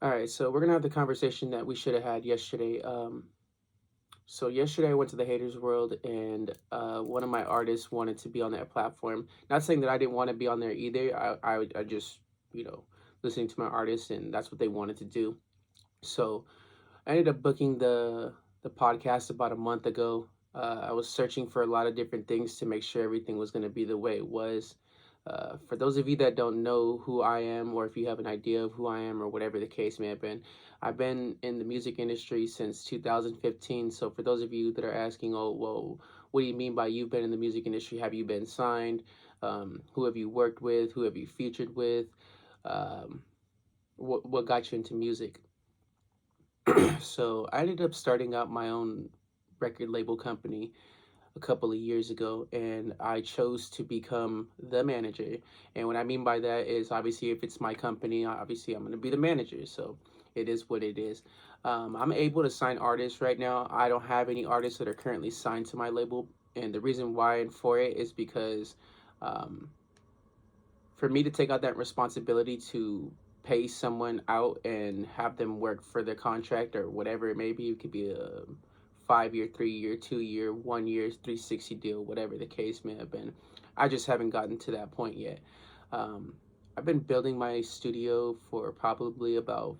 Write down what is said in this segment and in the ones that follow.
All right, so we're gonna have the conversation that we should have had yesterday. So yesterday I went to the Haters World, and one of my artists wanted to be on that platform. Not saying that I didn't want to be on there either. I just you know listening to my artists, and that's what they wanted to do. So I ended up booking the podcast about a month ago. I was searching for a lot of different things to make sure everything was going to be the way it was. For those of you that don't know who I am, or if you have an idea of who I am, or whatever the case may have been, I've been in the music industry since 2015. So, for those of you that are asking, oh, well, what do you mean by you've been in the music industry? Have you been signed? Who have you worked with? Who have you featured with? Um, what got you into music? So, I ended up starting out my own record label company a couple of years ago, and I chose to become the manager. And what I mean by that is, obviously, if it's my company, obviously I'm going to be the manager. So it is what it is. I'm able to sign artists right now. I don't have any artists that are currently signed to my label, and the reason why and for it is because um, for me to take out that responsibility to pay someone out and have them work for their contract or whatever it may be, it could be a 5 year, 3 year, 2 year, 1 year, 360 deal, whatever the case may have been. I just haven't gotten to that point yet. Um, I've been building my studio for probably about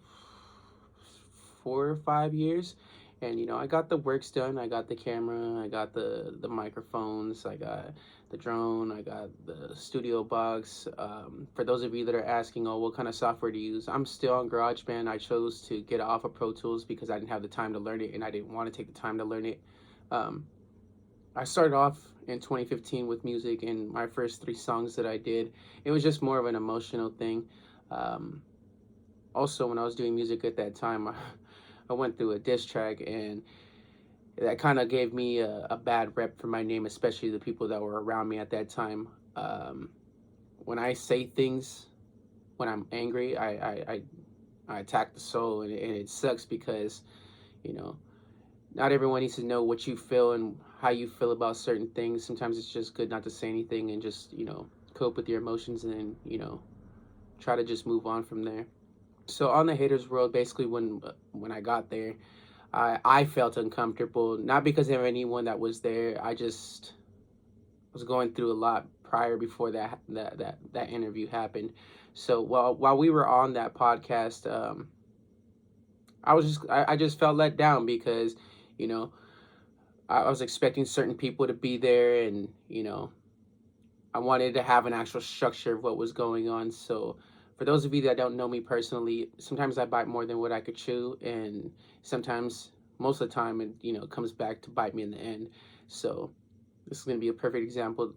4 or 5 years, and I got the works done. I got the camera, I got the microphones, I got the drone, I got the studio box. For those of you that are asking, oh, what kind of software to use, I'm still on GarageBand. I chose to get off of Pro Tools because I didn't have the time to learn it, and I didn't want to take the time to learn it. um, I started off in 2015 with music, and my first three songs that I did, it was just more of an emotional thing. um, Also, when I was doing music at that time, I went through a diss track, and that kind of gave me a bad rep for my name, especially the people that were around me at that time. Um, when I say things when I'm angry, I attack the soul, and it sucks because you know not everyone needs to know what you feel and how you feel about certain things. Sometimes it's just good not to say anything and just cope with your emotions, and then try to just move on from there. So on the haters world, basically when I got there, I felt uncomfortable, not because of anyone that was there. I just was going through a lot prior before that interview happened. So while we were on that podcast, I just felt let down because you know I was expecting certain people to be there, and I wanted to have an actual structure of what was going on. So, for those of you that don't know me personally, sometimes I bite more than what I could chew, and sometimes, most of the time, it comes back to bite me in the end. So, this is going to be a perfect example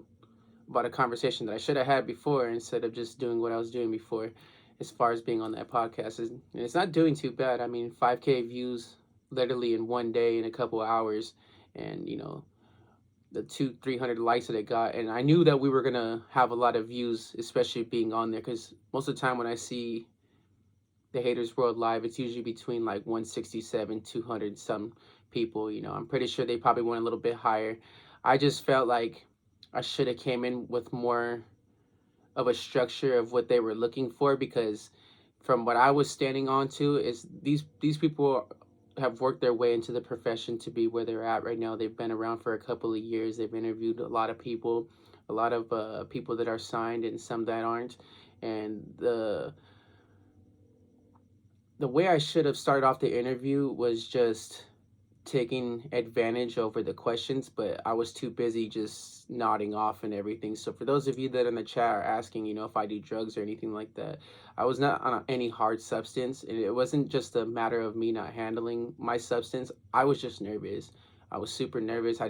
about a conversation that I should have had before instead of just doing what I was doing before, as far as being on that podcast. And it's not doing too bad. I mean, 5K views literally in one day in a couple of hours, and the 200-300 likes that it got, and I knew that we were gonna have a lot of views, especially being on there, because most of the time when I see the Haters World live, it's usually between like 167, 200 some people. I'm pretty sure they probably went a little bit higher. I just felt like I should have came in with more of a structure of what they were looking for, because from what I was standing on to is these people have worked their way into the profession to be where they're at right now. They've been around for a couple of years. They've interviewed a lot of people, a lot of people that are signed and some that aren't. And the way I should have started off the interview was just taking advantage over the questions, but I was too busy just nodding off and everything. So for those of you that in the chat are asking, if I do drugs or anything like that, I was not on any hard substance, and it wasn't just a matter of me not handling my substance. I was just nervous. I was super nervous. I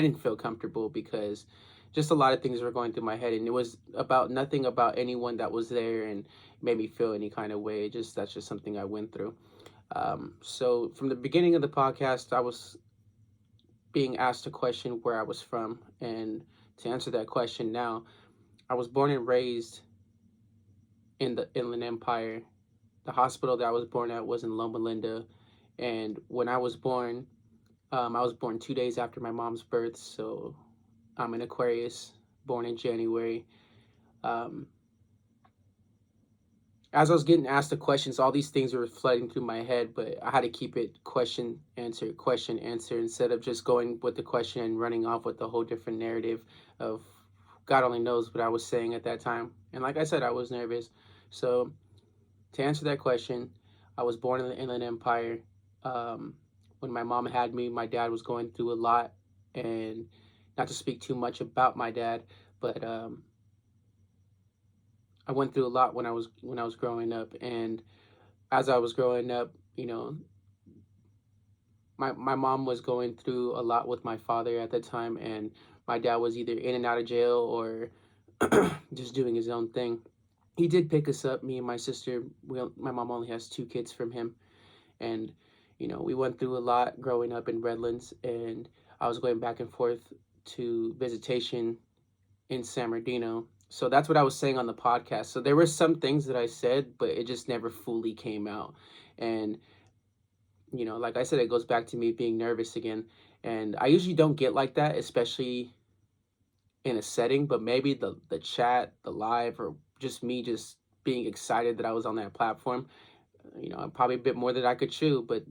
didn't feel comfortable because just a lot of things were going through my head, and it was about nothing about anyone that was there and made me feel any kind of way. That's just something I went through. So from the beginning of the podcast, I was being asked a question where I was from, and to answer that question now, I was born and raised in the Inland Empire. The hospital that I was born at was in Loma Linda, and when I was born 2 days after my mom's birth. So I'm an Aquarius, born in January. Um, as I was getting asked the questions, all these things were flooding through my head, but I had to keep it question, answer, instead of just going with the question and running off with a whole different narrative of God only knows what I was saying at that time. And like I said, I was nervous. So to answer that question, I was born in the Inland Empire. Um, when my mom had me, my dad was going through a lot, and not to speak too much about my dad, but I went through a lot when I was growing up, and as I was growing up, my mom was going through a lot with my father at the time, and my dad was either in and out of jail or just doing his own thing. He did pick us up, me and my sister. My mom only has two kids from him, and we went through a lot growing up in Redlands, and I was going back and forth to visitation in San Bernardino. So that's what I was saying on the podcast. So there were some things that I said, but it just never fully came out. And like I said, it goes back to me being nervous again. And I usually don't get like that, especially in a setting, but maybe the chat, the live, or just me just being excited that I was on that platform, probably a bit more than I could chew, but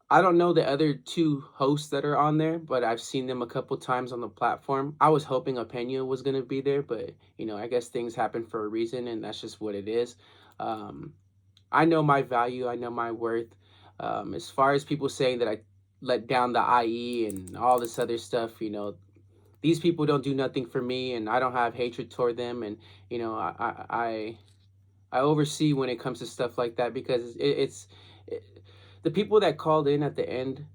I don't know the other two hosts that are on there, but I've seen them a couple times on the platform. I was hoping Apena was going to be there, but I guess things happen for a reason, and that's just what it is. Um, I know my value, I know my worth. As far as people saying that I let down the IE and all this other stuff, these people don't do nothing for me, and I don't have hatred toward them, and you know, I oversee when it comes to stuff like that because it, the people that called in at the end.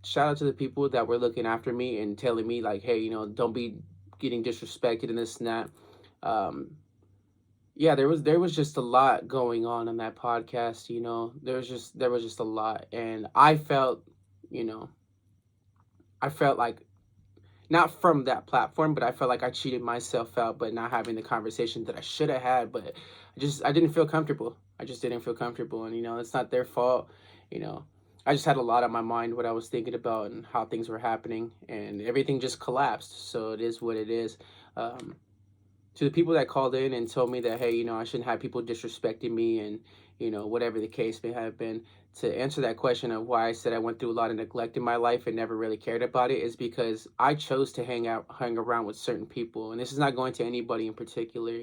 Shout out to the people that were looking after me and telling me like, hey, don't be getting disrespected and this and that. Um, yeah, there was just a lot going on in that podcast. There was just a lot, and you know, I felt like not from that platform, but I felt like I cheated myself out, but not having the conversation that I should have had. But I didn't feel comfortable. I just didn't feel comfortable, and it's not their fault. You know, I just had a lot on my mind, what I was thinking about, and how things were happening, and everything just collapsed. So it is what it is. Um, to the people that called in and told me that, hey, I shouldn't have people disrespecting me, and whatever the case may have been, to answer that question of why I said I went through a lot of neglect in my life and never really cared about it, is because I chose to hang around with certain people, and this is not going to anybody in particular,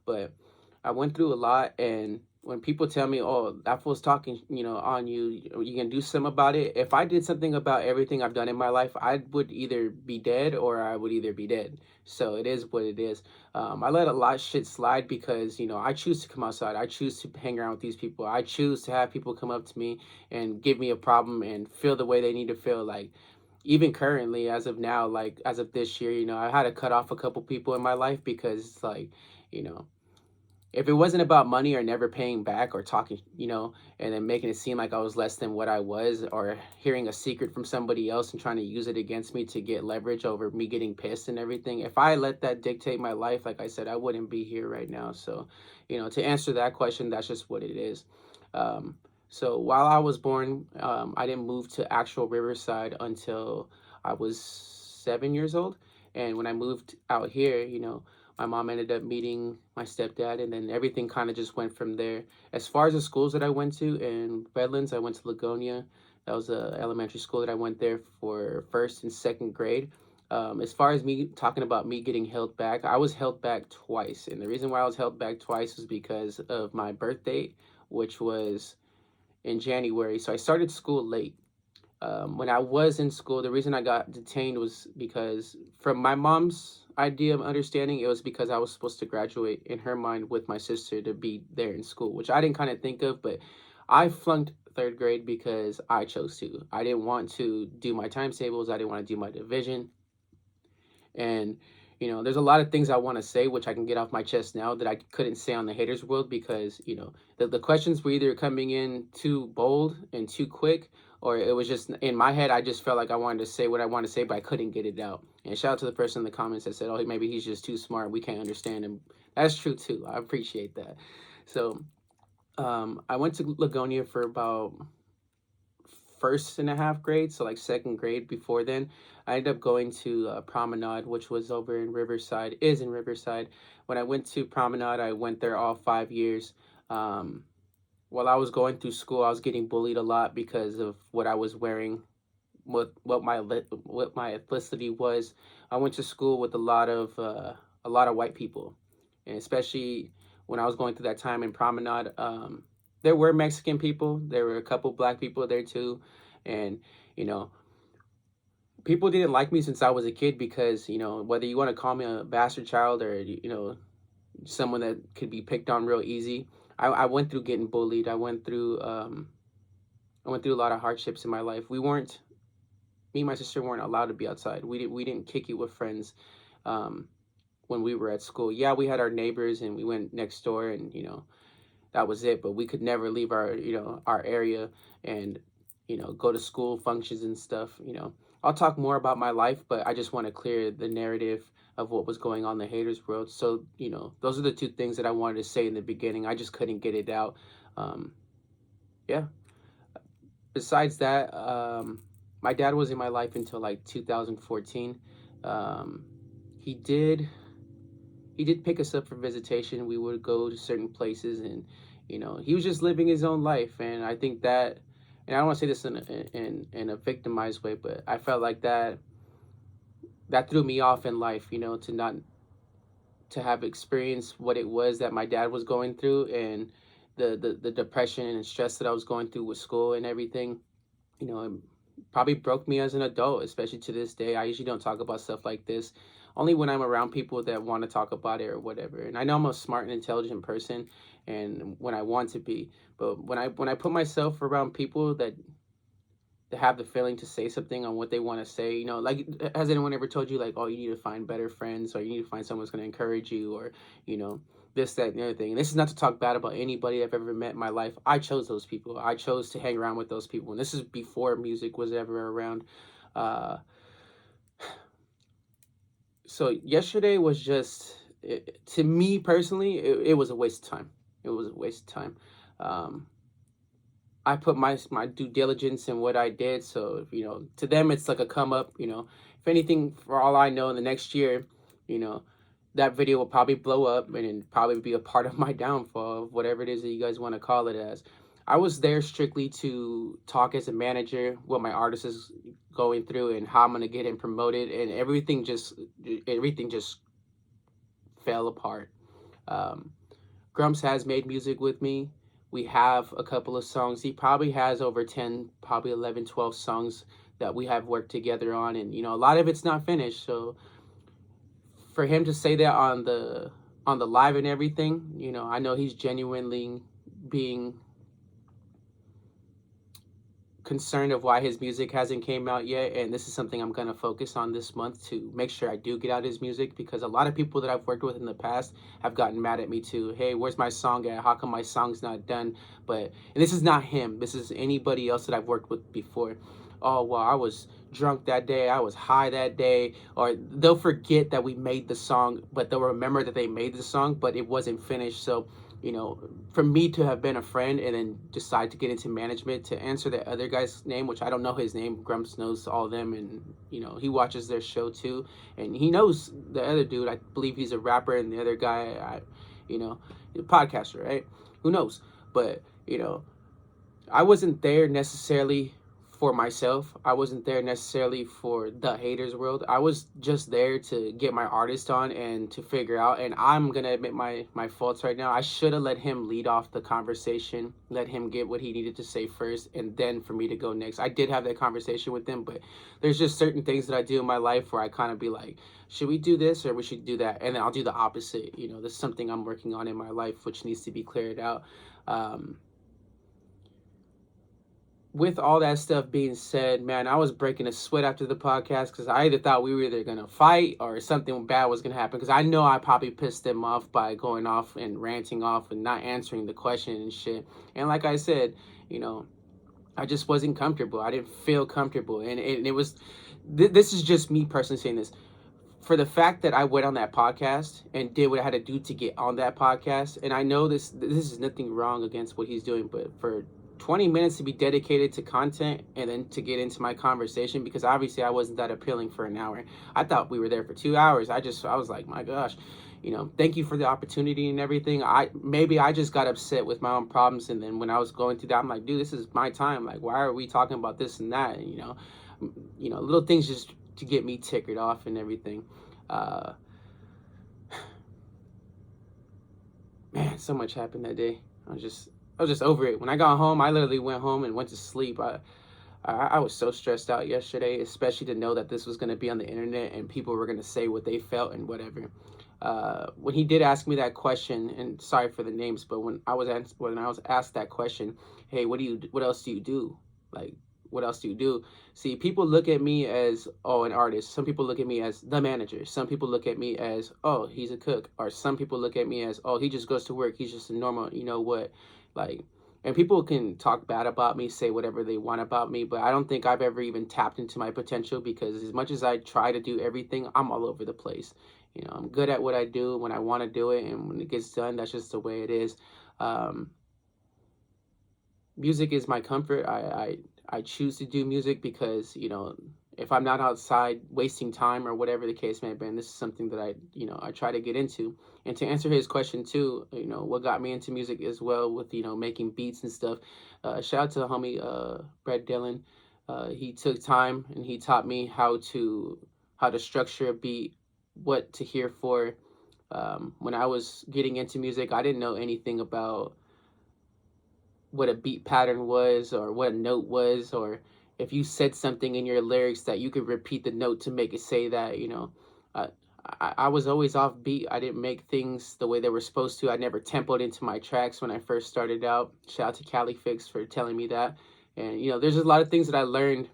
but I went through a lot. And when people tell me, oh, that fool's talking, on you, you can do something about it. If I did something about everything I've done in my life, I would either be dead or I would either be dead. So it is what it is. I let a lot of shit slide because I choose to come outside. I choose to hang around with these people. I choose to have people come up to me and give me a problem and feel the way they need to feel. Like, even currently, as of now, like as of this year, I had to cut off a couple people in my life because it's like, you know if it wasn't about money or never paying back or talking, and then making it seem like I was less than what I was, or hearing a secret from somebody else and trying to use it against me to get leverage over me getting pissed and everything, if I let that dictate my life, like I said, I wouldn't be here right now. So, to answer that question, that's just what it is. Um, so while I was born, I didn't move to actual Riverside until I was 7 years old. And when I moved out here, my mom ended up meeting my stepdad, and then everything kind of just went from there. As far as the schools that I went to in Redlands, I went to Lagonia. That was a elementary school that I went there for first and second grade. As far as me talking about me getting held back, I was held back twice, and the reason why I was held back twice was because of my birth date, which was in January. So I started school late. When I was in school, the reason I got detained was because, from my mom's idea of understanding, it was because I was supposed to graduate in her mind with my sister to be there in school, which I didn't kind of think of, but I flunked third grade because I chose to. I didn't want to do my timetables, I didn't want to do my division. And there's a lot of things I want to say, which I can get off my chest now, that I couldn't say on the haters world because the questions were either coming in too bold and too quick, or it was just in my head. I just felt like I wanted to say what I wanted to say, but I couldn't get it out. And shout out to the person in the comments that said, oh, maybe he's just too smart, we can't understand him. That's true too. I appreciate that. So I went to Lagonia for about first and a half grade, so like second grade. Before then, I ended up going to Promenade, which was over in Riverside, is in Riverside. When I went to Promenade, I went there all 5 years. Um, while I was going through school, I was getting bullied a lot because of what I was wearing, what my ethnicity was. I went to school with a lot of white people, and especially when I was going through that time in Promenade, there were Mexican people. There were a couple black people there too, and you know, people didn't like me since I was a kid because whether you want to call me a bastard child or someone that could be picked on real easy. I went through getting bullied. I went through a lot of hardships in my life. Me and my sister weren't allowed to be outside. We didn't kick it with friends um, when we were at school. Yeah, we had our neighbors and we went next door and that was it. But we could never leave our area and go to school functions and stuff. I'll talk more about my life, but I just want to clear the narrative of what was going on in the haters world. So those are the two things that I wanted to say in the beginning. I just couldn't get it out. Um, yeah. Besides that, my dad was in my life until like 2014. Um, he did he did pick us up for visitation. We would go to certain places, and he was just living his own life. And I think that, and I don't want to say this in a victimized way, but I felt like that threw me off in life. To not to have experienced what it was that my dad was going through, and the depression and stress that I was going through with school and everything. It probably broke me as an adult, especially to this day. I usually don't talk about stuff like this, only when I'm around people that want to talk about it or whatever. And I know I'm a smart and intelligent person, and when I want to be, but when I put myself around people that have the feeling to say something on what they want to say, like, has anyone ever told you like, oh, you need to find better friends, or you need to find someone who's going to encourage you, or this, that, and the other thing. And this is not to talk bad about anybody I've ever met in my life. I chose those people. I chose to hang around with those people. And this is before music was ever around. Uh, so yesterday was just, to me personally, it was a waste of time. It was a waste of time. Um, I put my due diligence in what I did. So, to them, it's like a come up. If anything, for all I know, in the next year, you know, that video will probably blow up and it'd probably be a part of my downfall, of whatever it is that you guys want to call it as. I was there strictly to talk as a manager, what my artist is going through and how I'm going to get him promoted, and everything just fell apart. Um, Grumps has made music with me. We have a couple of songs. He probably has over 10, probably 11, 12 songs that we have worked together on. And, a lot of it's not finished. So for him to say that on the live and everything, I know he's genuinely being concerned of why his music hasn't came out yet, and this is something I'm going to focus on this month to make sure I do get out his music, because a lot of people that I've worked with in the past have gotten mad at me too. Hey, where's my song at? How come my song's not done? And this is not him, this is anybody else that I've worked with before. Oh, well, I was drunk that day, I was high that day, or they'll forget that we made the song, but they'll remember that they made the song, but it wasn't finished. So for me to have been a friend and then decide to get into management, to answer that other guy's name, which I don't know his name, Grumps knows all of them, and he watches their show too, and he knows the other dude. I believe he's a rapper, and the other guy, a podcaster, right? Who knows? But I wasn't there necessarily for myself. I wasn't there necessarily for the haters world. I was just there to get my artist on and to figure out, and I'm gonna admit my faults right now. I should have let him lead off the conversation, let him get what he needed to say first, and then for me to go next. I did have that conversation with him, but there's just certain things that I do in my life where I kind of be like, should we do this or we should do that? And then I'll do the opposite. There's something I'm working on in my life which needs to be cleared out. With all that stuff being said, man, I was breaking a sweat after the podcast, because I either thought we were either going to fight or something bad was going to happen, because I know I probably pissed them off by going off and ranting off and not answering the question and shit. And like I said, I just wasn't comfortable. I didn't feel comfortable. And it was, this is just me personally saying this. For the fact that I went on that podcast and did what I had to do to get on that podcast, and I know this is nothing wrong against what he's doing, but for 20 minutes to be dedicated to content and then to get into my conversation, because obviously I wasn't that appealing for an hour. I thought we were there for 2 hours. I was like, my gosh, thank you for the opportunity and everything. I just got upset with my own problems, and then when I was going through that, I'm like, dude, this is my time. Like, why are we talking about this and that? And, little things just to get me tickered off and everything. Uh, Man, so much happened that day. I was just over it. When I got home, I literally went home and went to sleep. I was so stressed out yesterday, especially to know that this was going to be on the internet and people were going to say what they felt and whatever. When he did ask me that question, and sorry for the names, but when I was asked that question, hey, what else do you do? Like, what else do you do? See, people look at me as, oh, an artist. Some people look at me as the manager. Some people look at me as, oh, he's a cook. Or some people look at me as, oh, he just goes to work. He's just a normal, like, and people can talk bad about me, say whatever they want about me, but I don't think I've ever even tapped into my potential, because as much as I try to do everything, I'm all over the place. I'm good at what I do when I want to do it, and when it gets done, that's just the way it is. Um, Music is my comfort. I choose to do music because, if I'm not outside wasting time or whatever the case may have been, this is something that I try to get into. And to answer his question too, what got me into music as well with, making beats and stuff. Shout out to the homie, Brett Dillon. He took time and he taught me how to structure a beat, what to hear for. When I was getting into music, I didn't know anything about what a beat pattern was or what a note was, or if you said something in your lyrics that you could repeat the note to make it say that. uh, I was always off beat. I didn't make things the way they were supposed to. I never tempoed into my tracks when I first started out. Shout out to Cali Fix for telling me that. And there's a lot of things that I learned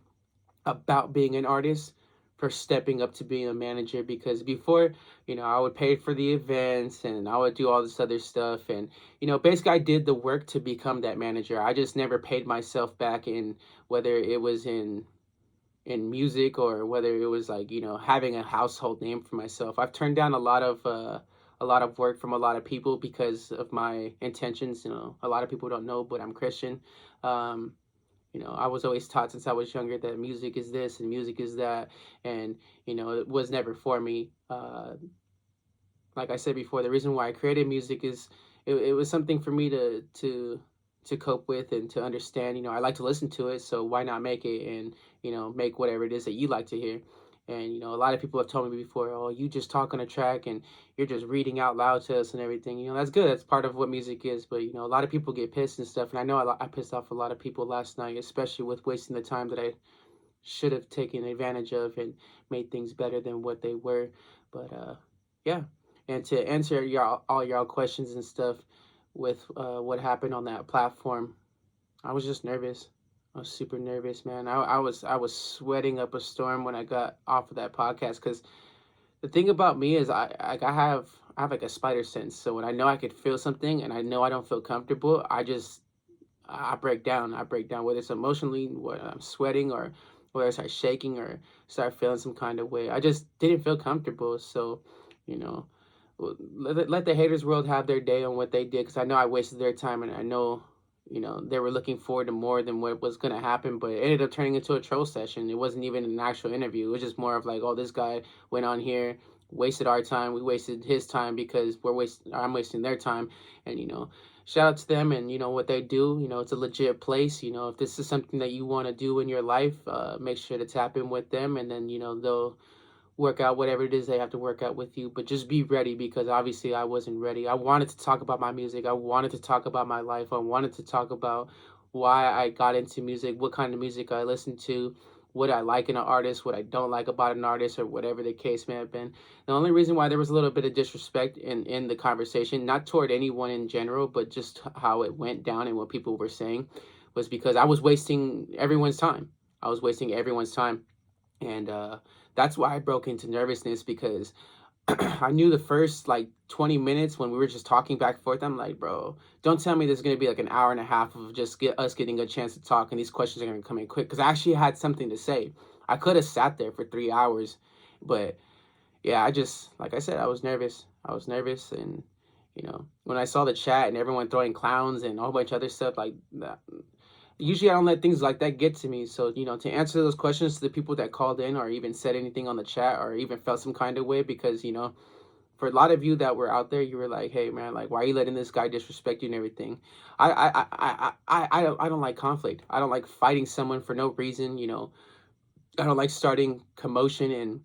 about being an artist for stepping up to being a manager, because before, I would pay for the events and I would do all this other stuff, and basically I did the work to become that manager. I just never paid myself back, in whether it was in music or whether it was like, having a household name for myself. I've turned down a lot of work from a lot of people because of my intentions. A lot of people don't know, but I'm Christian. um I was always taught since I was younger that music is this and music is that, and it was never for me. Like I said before, the reason why I created music is it was something for me to cope with and to understand. I like to listen to it, so why not make it and make whatever it is that you like to hear. And a lot of people have told me before, oh, you just talk on a track and you're just reading out loud to us and everything. That's good. That's part of what music is. But a lot of people get pissed and stuff, and I know I pissed off a lot of people last night, especially with wasting the time that I should have taken advantage of and made things better than what they were. But yeah. And to answer all y'all questions and stuff with what happened on that platform, I was just nervous. I was super nervous, man. I was sweating up a storm when I got off of that podcast, because the thing about me is I have like a spider sense. So when I know I could feel something and I know I don't feel comfortable, I break down. I break down, whether it's emotionally, whether I'm sweating, or whether I start shaking or start feeling some kind of way. I just didn't feel comfortable. So, you know, let the haters world have their day on what they did, because I know I wasted their time, and I know, they were looking forward to more than what was going to happen, but it ended up turning into a troll session. It wasn't even an actual interview. It was just more of like, oh, this guy went on here, wasted our time, we wasted his time because I'm wasting their time. And shout out to them and what they do. It's a legit place. If this is something that you want to do in your life, make sure to tap in with them, and then they'll work out whatever it is they have to work out with you. But just be ready, because obviously I wasn't ready. I wanted to talk about my music. I wanted to talk about my life. I wanted to talk about why I got into music, what kind of music I listen to, what I like in an artist, what I don't like about an artist, or whatever the case may have been. The only reason why there was a little bit of disrespect in the conversation, not toward anyone in general, but just how it went down and what people were saying, was because I was wasting everyone's time. I was wasting everyone's time. And that's why I broke into nervousness, because I knew the first like 20 minutes when we were just talking back and forth, I'm like, bro, don't tell me there's going to be like an hour and a half of just us getting a chance to talk and these questions are going to come in quick, because I actually had something to say. I could have sat there for 3 hours, but yeah, like I said, I was nervous. I was nervous. And, when I saw the chat and everyone throwing clowns and a whole bunch of other stuff like that, usually I don't let things like that get to me. So, to answer those questions to the people that called in or even said anything on the chat or even felt some kind of way, because, for a lot of you that were out there, you were like, "Hey, man, like, why are you letting this guy disrespect you and everything?" I don't like conflict. I don't like fighting someone for no reason. I don't like starting commotion and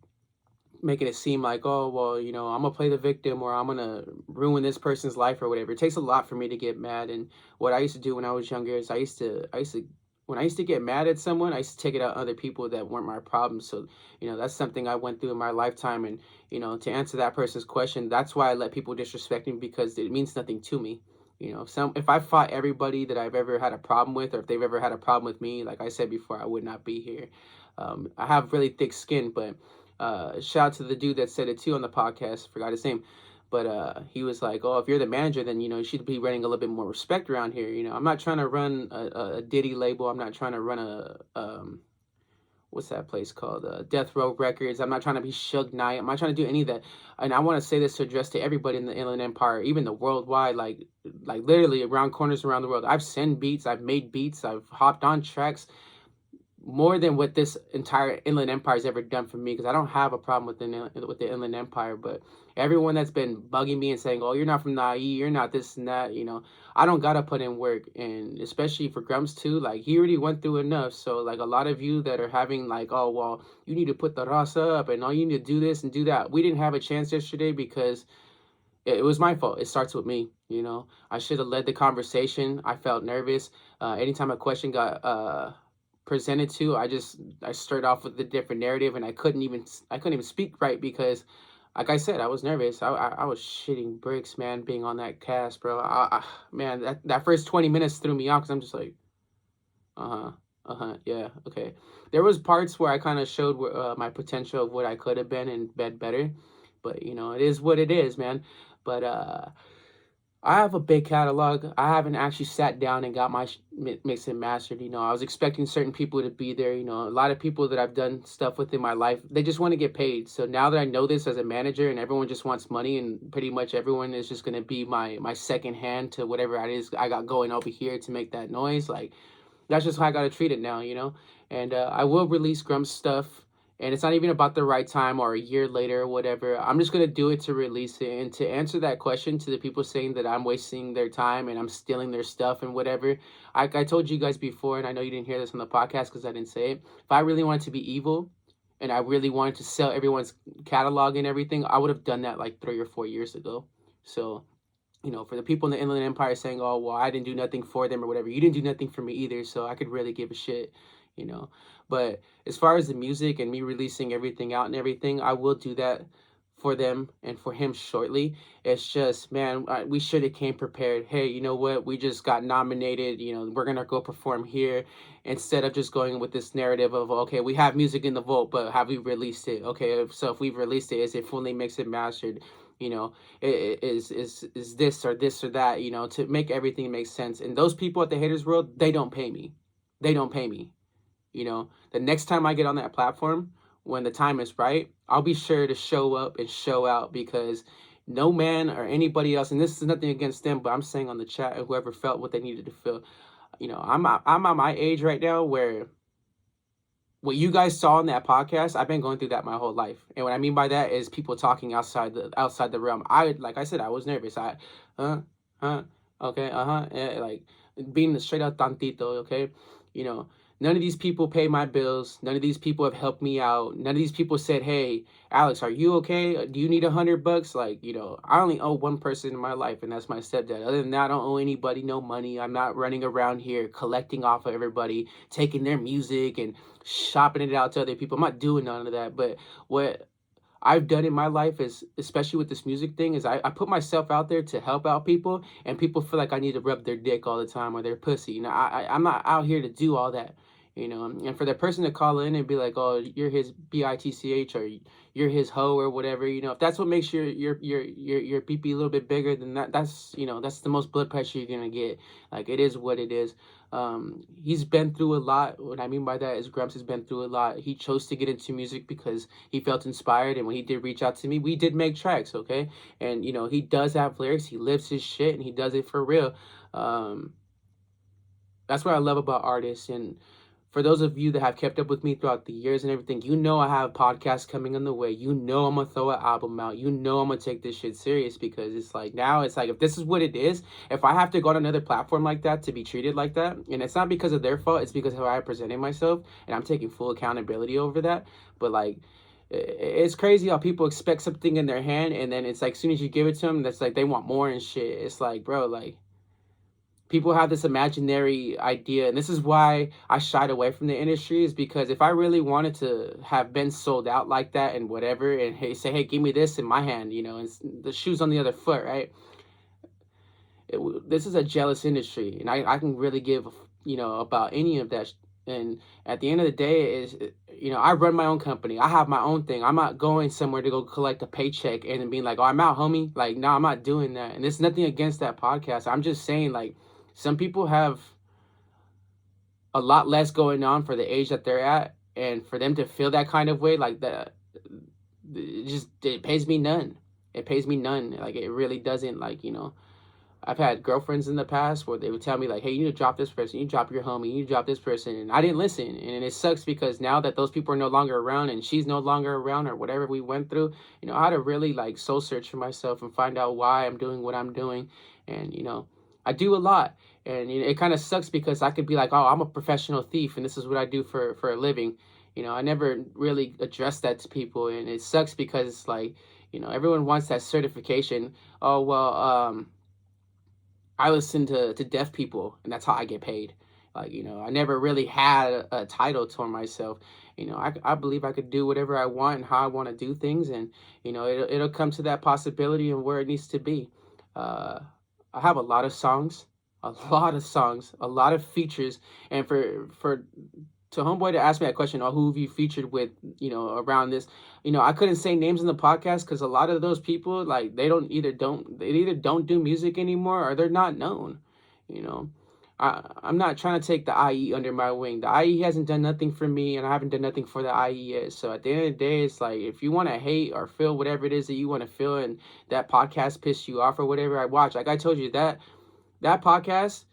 making it seem like, oh, well, I'm gonna play the victim or I'm gonna ruin this person's life or whatever. It takes a lot for me to get mad. And what I used to do when I was younger is when I used to get mad at someone, I used to take it out on other people that weren't my problem. So, that's something I went through in my lifetime. And, to answer that person's question, that's why I let people disrespect me, because it means nothing to me. If I fought everybody that I've ever had a problem with, or if they've ever had a problem with me, like I said before, I would not be here. I have really thick skin, but shout out to the dude that said it too on the podcast. Forgot his name, but he was like, "Oh, if you're the manager, then you should be running a little bit more respect around here." I'm not trying to run a Diddy label. I'm not trying to run a what's that place called? Death Row Records. I'm not trying to be Suge Knight. I'm not trying to do any of that. And I want to say this to address to everybody in the Inland Empire, even the worldwide, like literally around corners around the world. I've sent beats. I've made beats. I've hopped on tracks more than what this entire Inland Empire has ever done for me, because I don't have a problem with the Inland Empire. But everyone that's been bugging me and saying, "Oh, you're not from the IE, you're not this and that," I don't gotta put in work. And especially for Grumps too, like, he already went through enough. So, like, a lot of you that are having like, "Oh, well, you need to put the rasa up and all you need to do this and do that," we didn't have a chance yesterday because it was my fault. It starts with me. I should have led the conversation. I felt nervous. Anytime a question got presented to, I started off with a different narrative, and I couldn't even speak right because, like I said, I was nervous. I was shitting bricks, man, being on that cast, bro. Man, that first 20 minutes threw me off because I'm just like, yeah, okay. There was parts where I kind of showed my potential of what I could have been and been better, but it is what it is, man. But I have a big catalog. I haven't actually sat down and got my mixed and mastered. I was expecting certain people to be there. A lot of people that I've done stuff with in my life, they just want to get paid. So now that I know this as a manager and everyone just wants money, and pretty much everyone is just going to be my second hand to whatever it is I got going over here to make that noise, like, that's just how I got to treat it now. And I will release Grum's stuff, and it's not even about the right time or a year later or whatever. I'm just gonna do it to release it. And to answer that question to the people saying that I'm wasting their time and I'm stealing their stuff and whatever, I told you guys before, and I know you didn't hear this on the podcast because I didn't say it. If I really wanted to be evil, and I really wanted to sell everyone's catalog and everything, I would have done that like 3 or 4 years ago. So, for the people in the Inland Empire saying, "Oh, well, I didn't do nothing for them," or whatever, you didn't do nothing for me either, so I could really give a shit, you know. But as far as the music and me releasing everything out and everything, I will do that for them and for him shortly. It's just, man, we should have came prepared. Hey, you know what? We just got nominated. We're gonna go perform here, instead of just going with this narrative of, okay, we have music in the vault, but have we released it? Okay, so if we've released it, is it fully mixed and mastered? Is this or that, to make everything make sense. And those people at the haters world, they don't pay me. They don't pay me. The next time I get on that platform, when the time is right, I'll be sure to show up and show out, because no man or anybody else, and this is nothing against them, but I'm saying on the chat, whoever felt what they needed to feel, I'm at my age right now where what you guys saw in that podcast, I've been going through that my whole life. And what I mean by that is people talking outside the realm. Like I said, I was nervous. Huh, huh, okay, like being the straight out tantito, okay, you know. None of these people pay my bills. None of these people have helped me out. None of these people said, "Hey, Alex, are you okay? Do you need $100?" Like, I only owe one person in my life, and that's my stepdad. Other than that, I don't owe anybody no money. I'm not running around here collecting off of everybody, taking their music and shopping it out to other people. I'm not doing none of that. But what I've done in my life is, especially with this music thing, is I put myself out there to help out people, and people feel like I need to rub their dick all the time or their pussy. I'm not out here to do all that. And for the person to call in and be like, "Oh, you're his bitch," or "You're his hoe," or whatever, if that's what makes your pee a little bit bigger, then that's the most blood pressure you're gonna get. Like, it is what it is. He's been through a lot. What I mean by that is Grumps has been through a lot. He chose to get into music because he felt inspired, and when he did reach out to me, we did make tracks, okay? And he does have lyrics. He lives his shit, and he does it for real. That's what I love about artists. And for those of you that have kept up with me throughout the years and everything, you know I have podcasts coming on the way. You know I'm gonna throw an album out. You know I'm gonna take this shit serious, because it's like, now it's like, if this is what it is, if I have to go on another platform like that to be treated like that, and it's not because of their fault, it's because of how I presented myself, and I'm taking full accountability over that. But like, it's crazy how people expect something in their hand, and then it's like, as soon as you give it to them, that's like they want more and shit. It's like, bro, like, people have this imaginary idea, and this is why I shied away from the industry, is because if I really wanted to have been sold out like that and whatever, and hey, say, hey, give me this in my hand, and the shoes on the other foot, right? This is a jealous industry, and I can really give about any of that. And at the end of the day, is I run my own company. I have my own thing. I'm not going somewhere to go collect a paycheck and then being like, oh, I'm out, homie. Like, no, I'm not doing that. And it's nothing against that podcast. I'm just saying, like, some people have a lot less going on for the age that they're at, and for them to feel that kind of way, like that, it pays me none. It pays me none. Like, it really doesn't. Like, I've had girlfriends in the past where they would tell me, like, hey, you need to drop this person, you drop your homie, you drop this person, and I didn't listen. And it sucks, because now that those people are no longer around, and she's no longer around, or whatever we went through, I had to really, like, soul search for myself and find out why I'm doing what I'm doing. And I do a lot, and it kind of sucks, because I could be like, oh, I'm a professional thief and this is what I do for a living. I never really addressed that to people, and it sucks, because it's like, everyone wants that certification. Oh, well, I listen to deaf people, and that's how I get paid. Like, I never really had a title to myself. I believe I could do whatever I want and how I want to do things, and it'll come to that possibility and where it needs to be. I have a lot of songs, a lot of features, and for to homeboy to ask me that question, oh, who have you featured with, around this, I couldn't say names in the podcast, because a lot of those people, like, they either don't do music anymore, or they're not known. you know I'm not trying to take the IE under my wing. The IE hasn't done nothing for me, and I haven't done nothing for the IE yet. So at the end of the day, it's like, if you want to hate or feel whatever it is that you want to feel, and that podcast pissed you off or whatever, I watch, like I told you, that podcast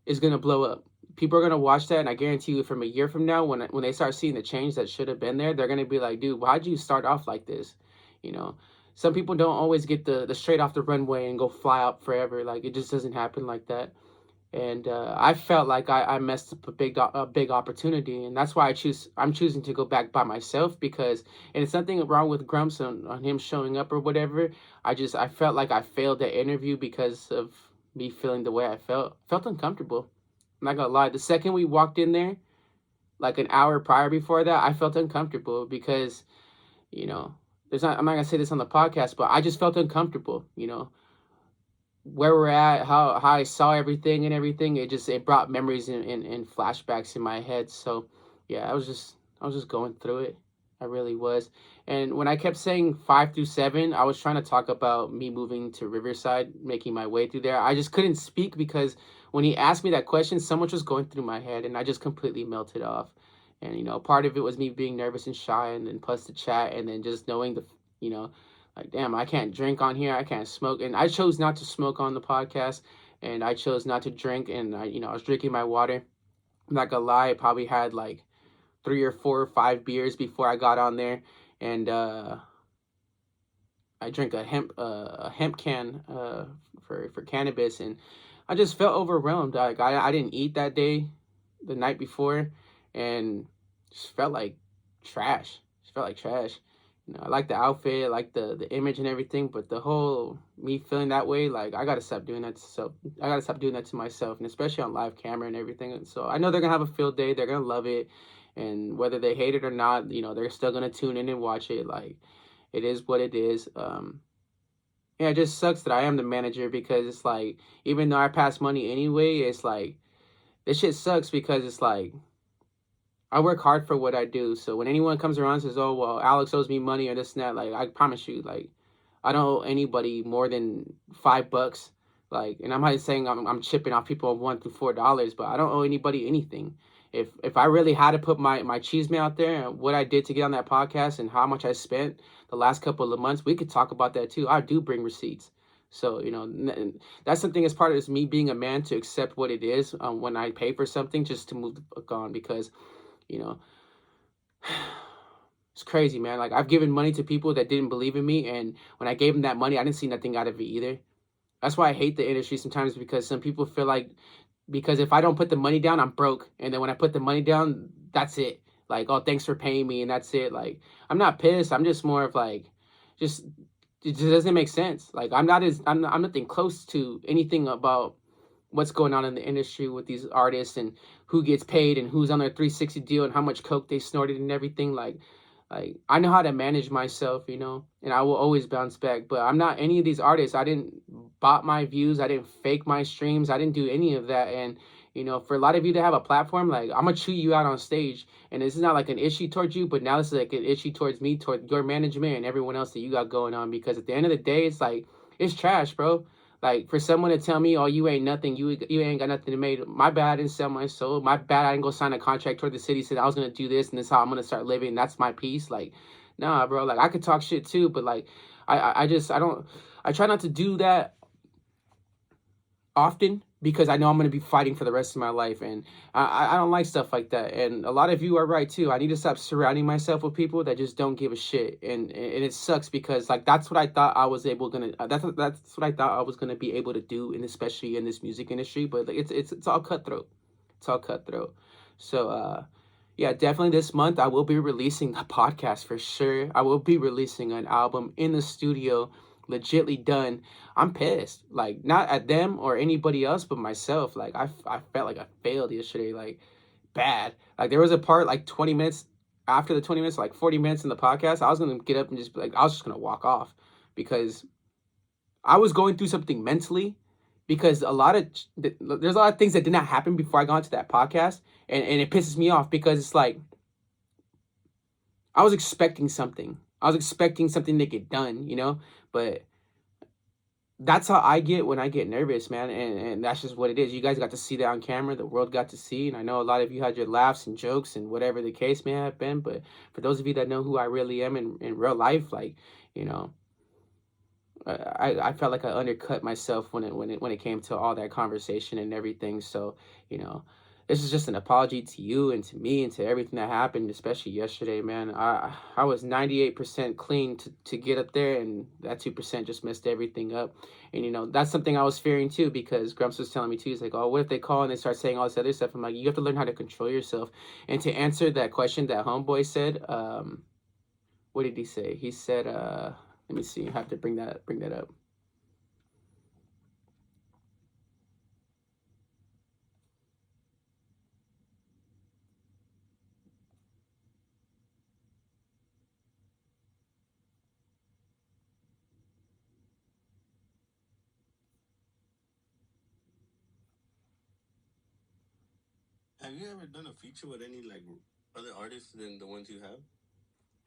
is gonna blow up. People are gonna watch that, and I guarantee you, from a year from now, when they start seeing the change that should have been there, they're gonna be like, dude, why'd you start off like this? You know, some people don't always get the straight off the runway and go fly out forever. Like, it just doesn't happen like that. And I felt like I messed up a big opportunity, and that's why I'm choosing to go back by myself, because, and it's nothing wrong with Grumps on him showing up or whatever. I felt like I failed the interview because of me feeling the way I felt uncomfortable. I'm not gonna lie. The second we walked in there, like an hour prior before that, I felt uncomfortable, because, I'm not gonna say this on the podcast, but I just felt uncomfortable. Where we're at, how I saw everything and everything, it brought memories and flashbacks in my head. So yeah, I was just going through it. I really was. And when I kept saying 5 through 7, I was trying to talk about me moving to Riverside, making my way through there. I just couldn't speak, because when he asked me that question, so much was going through my head, and I just completely melted off. And part of it was me being nervous and shy, and then plus the chat, and then just knowing like, damn, I can't drink on here, I can't smoke. And I chose not to smoke on the podcast, and I chose not to drink, and I was drinking my water. I'm not gonna lie, I probably had like 3 or 4 or 5 beers before I got on there, and I drank a hemp can for cannabis, and I just felt overwhelmed. Like, I didn't eat that day, the night before, and just felt like trash. Just felt like trash. I like the outfit, I like the image and everything, but the whole me feeling that way, like, I gotta stop doing that to self. I gotta stop doing that to myself, and especially on live camera and everything. And so I know they're gonna have a field day, they're gonna love it, and whether they hate it or not, they're still gonna tune in and watch it. Like, it is what it is. Yeah, it just sucks that I am the manager, because it's like, even though I pass money anyway, it's like, this shit sucks, because it's like, I work hard for what I do. So when anyone comes around and says, oh, well, Alex owes me money or this and that, like, I promise you, like, I don't owe anybody more than $5. Like, and I'm not saying I'm chipping off people of $1 to $4, but I don't owe anybody anything. If I really had to put my cheese out there, and what I did to get on that podcast, and how much I spent the last couple of months, we could talk about that too. I do bring receipts. So that's something as part of this, me being a man, to accept what it is when I pay for something, just to move the fuck on. Because you know it's crazy, man. Like, I've given money to people that didn't believe in me, and when I gave them that money, I didn't see nothing out of it either. That's why I hate the industry sometimes, because some people feel like, because if I don't put the money down, I'm broke. And then when I put the money down, that's it. Like, oh, thanks for paying me, and that's it. Like, I'm not pissed. I'm just more of like, just it just doesn't make sense. Like, I'm nothing close to anything about what's going on in the industry with these artists, and who gets paid, and who's on their 360 deal, and how much coke they snorted and everything. Like, I know how to manage myself, and I will always bounce back. But I'm not any of these artists. I didn't bot my views. I didn't fake my streams. I didn't do any of that. And for a lot of you to have a platform, like, I'm gonna chew you out on stage. And this is not like an issue towards you, but now this is like an issue towards me, toward your management and everyone else that you got going on. Because at the end of the day, it's like, it's trash, bro. Like, for someone to tell me, "Oh, you ain't nothing. You ain't got nothing to make." My bad, I didn't sell my soul. My bad, I didn't go sign a contract toward the city. Said I was gonna do this, and this is how I'm gonna start living. That's my piece. Like, nah, bro. Like, I could talk shit too, but like, I don't. I try not to do that often, because I know I'm going to be fighting for the rest of my life, and I don't like stuff like that. And a lot of you are right too. I need to stop surrounding myself with people that just don't give a shit, and it sucks, because like, that's what I thought I was able gonna that's what I thought I was gonna be able to do, and especially in this music industry. But like, it's all cutthroat. It's all cutthroat. So yeah, definitely this month I will be releasing a podcast for sure. I will be releasing an album in the studio, legitly done. I'm pissed, like, not at them or anybody else, but myself. Like, I felt like I failed yesterday, like, bad. Like, there was a part like 20 minutes after the 20 minutes, like 40 minutes in the podcast, I was gonna get up and just be like, I was just gonna walk off, because I was going through something mentally. Because there's a lot of things that did not happen before I got into that podcast, and it pisses me off, because it's like, I was expecting something. I was expecting something to get done, but that's how I get when I get nervous, man. And that's just what it is. You guys got to see that on camera. The world got to see. And I know a lot of you had your laughs and jokes and whatever the case may have been. But for those of you that know who I really am in real life, like, you know, I felt like I undercut myself when it came to all that conversation and everything. So, you know, this is just an apology to you and to me and to everything that happened, especially yesterday, man. I was 98% clean to get up there, and that 2% just messed everything up. And that's something I was fearing too, because Grumps was telling me too. He's like, "Oh, what if they call and they start saying all this other stuff?" I'm like, "You have to learn how to control yourself." And to answer that question that homeboy said, what did he say? He said, let me see. I have to bring that up. Have you ever done a feature with any like other artists than the ones you have?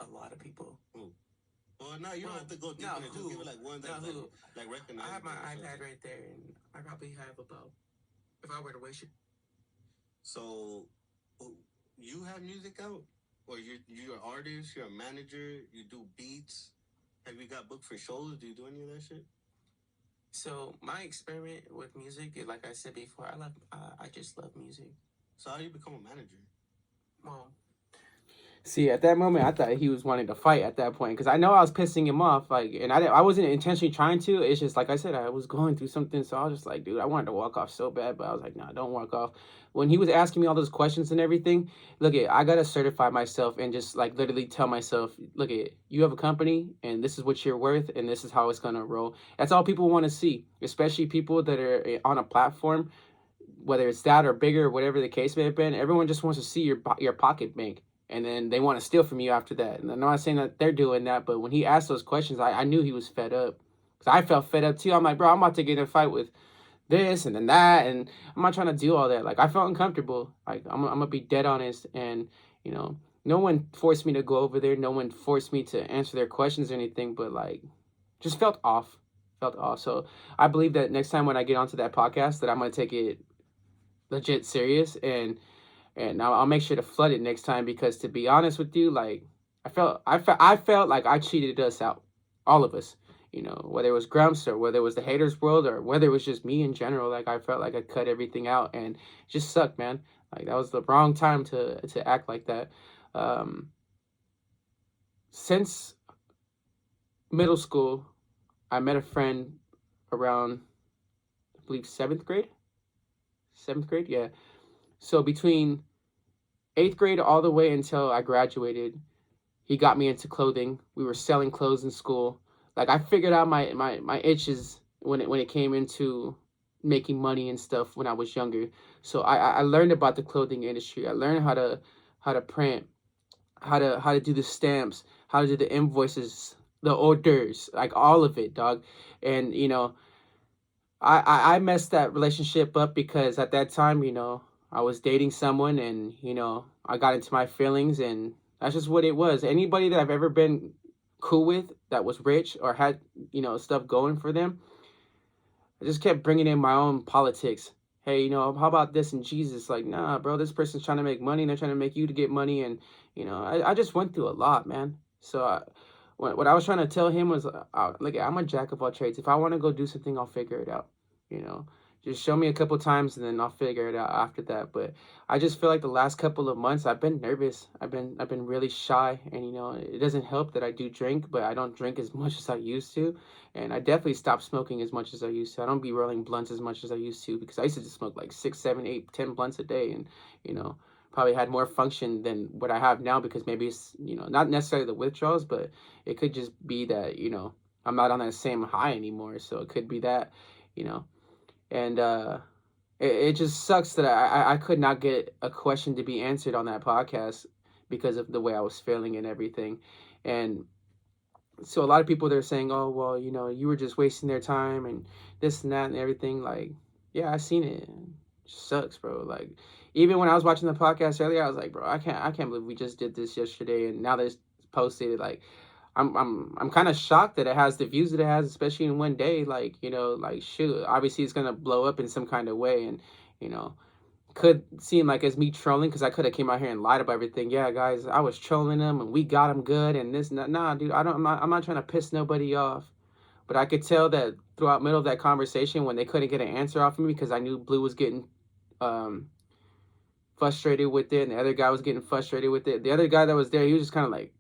A lot of people. Who? Well, no, you don't have to go deep in it. Just give it like one that's like recognized. I have my iPad right there, and I probably have about, if I were to wish it. So, you have music out, or you're an artist, you're a manager, you do beats. Have you got booked for shows? Do you do any of that shit? So my experiment with music, like I said before, I just love music. So how do you become a manager? Well, see, at that moment, I thought he was wanting to fight at that point, because I know I was pissing him off, like, and I wasn't intentionally trying to. It's just like I said, I was going through something, so I was just like, dude, I wanted to walk off so bad, but I was like, nah, don't walk off. When he was asking me all those questions and everything, look, I gotta certify myself and just like literally tell myself, look, you have a company, and this is what you're worth, and this is how it's gonna roll. That's all people want to see, especially people that are on a platform, whether it's that or bigger, or whatever the case may have been. Everyone just wants to see your pocket bank, and then they want to steal from you after that. And I'm not saying that they're doing that, but when he asked those questions, I knew he was fed up, because I felt fed up too. I'm like, bro, I'm about to get in a fight with this and then that, and I'm not trying to do all that. Like, I felt uncomfortable. Like, I'm gonna be dead honest, and no one forced me to go over there. No one forced me to answer their questions or anything, but like, just felt off. Felt off. So I believe that next time when I get onto that podcast, that I'm gonna take it legit serious, and I'll make sure to flood it next time, because to be honest with you, like, I felt like I cheated us out, all of us, you know, whether it was Grumps or whether it was the haters world or whether it was just me in general. Like I felt like I cut everything out and it just sucked, man. Like that was the wrong time to act like that. Um, since middle school, I met a friend around, I believe, seventh grade. Seventh grade, yeah. So between eighth grade all the way until I graduated, he got me into clothing. We were selling clothes in school. Like I figured out my itches when it came into making money and stuff when I was younger. So I learned about the clothing industry. I learned how to print, how to do the stamps, how to do the invoices, the orders, like all of it, dog. And you know, I messed that relationship up because at that time, you know, I was dating someone and, you know, I got into my feelings and that's just what it was. Anybody that I've ever been cool with that was rich or had, you know, stuff going for them, I just kept bringing in my own politics. Hey, you know, how about this and Jesus? Like, nah, bro, this person's trying to make money and they're trying to make you to get money. And, you know, I just went through a lot, man. So what I was trying to tell him was, like, I'm a jack of all trades. If I want to go do something, I'll figure it out. You know, just show me a couple times and then I'll figure it out after that. But I just feel like the last couple of months I've been nervous. I've been really shy, and you know, it doesn't help that I do drink, but I don't drink as much as I used to, and I definitely stopped smoking as much as I used to. I don't be rolling blunts as much as I used to because I used to just smoke like 6, 7, 8, 10 blunts a day, and you know, probably had more function than what I have now because maybe it's, you know, not necessarily the withdrawals, but it could just be that, you know, I'm not on that same high anymore. So it could be that, you know, and it just sucks that I could not get a question to be answered on that podcast because of the way I was feeling and everything. And so a lot of people they're saying, oh well, you know, you were just wasting their time and this and that and everything. Like, yeah, I seen it. It sucks, bro. Like, even when I was watching the podcast earlier, I was like, bro, I can't believe we just did this yesterday and now that it's posted. Like, I'm kind of shocked that it has the views that it has, especially in one day. Like, you know, like shoot, obviously it's gonna blow up in some kind of way, and you know, could seem like it's me trolling because I could have came out here and lied about everything. Yeah, guys, I was trolling them and we got them good and this and that. Nah, dude, I'm not trying to piss nobody off. But I could tell that throughout middle of that conversation when they couldn't get an answer off of me because I knew Blue was getting um frustrated with it and the other guy was getting frustrated with it. The other guy that was there, he was just kind of like,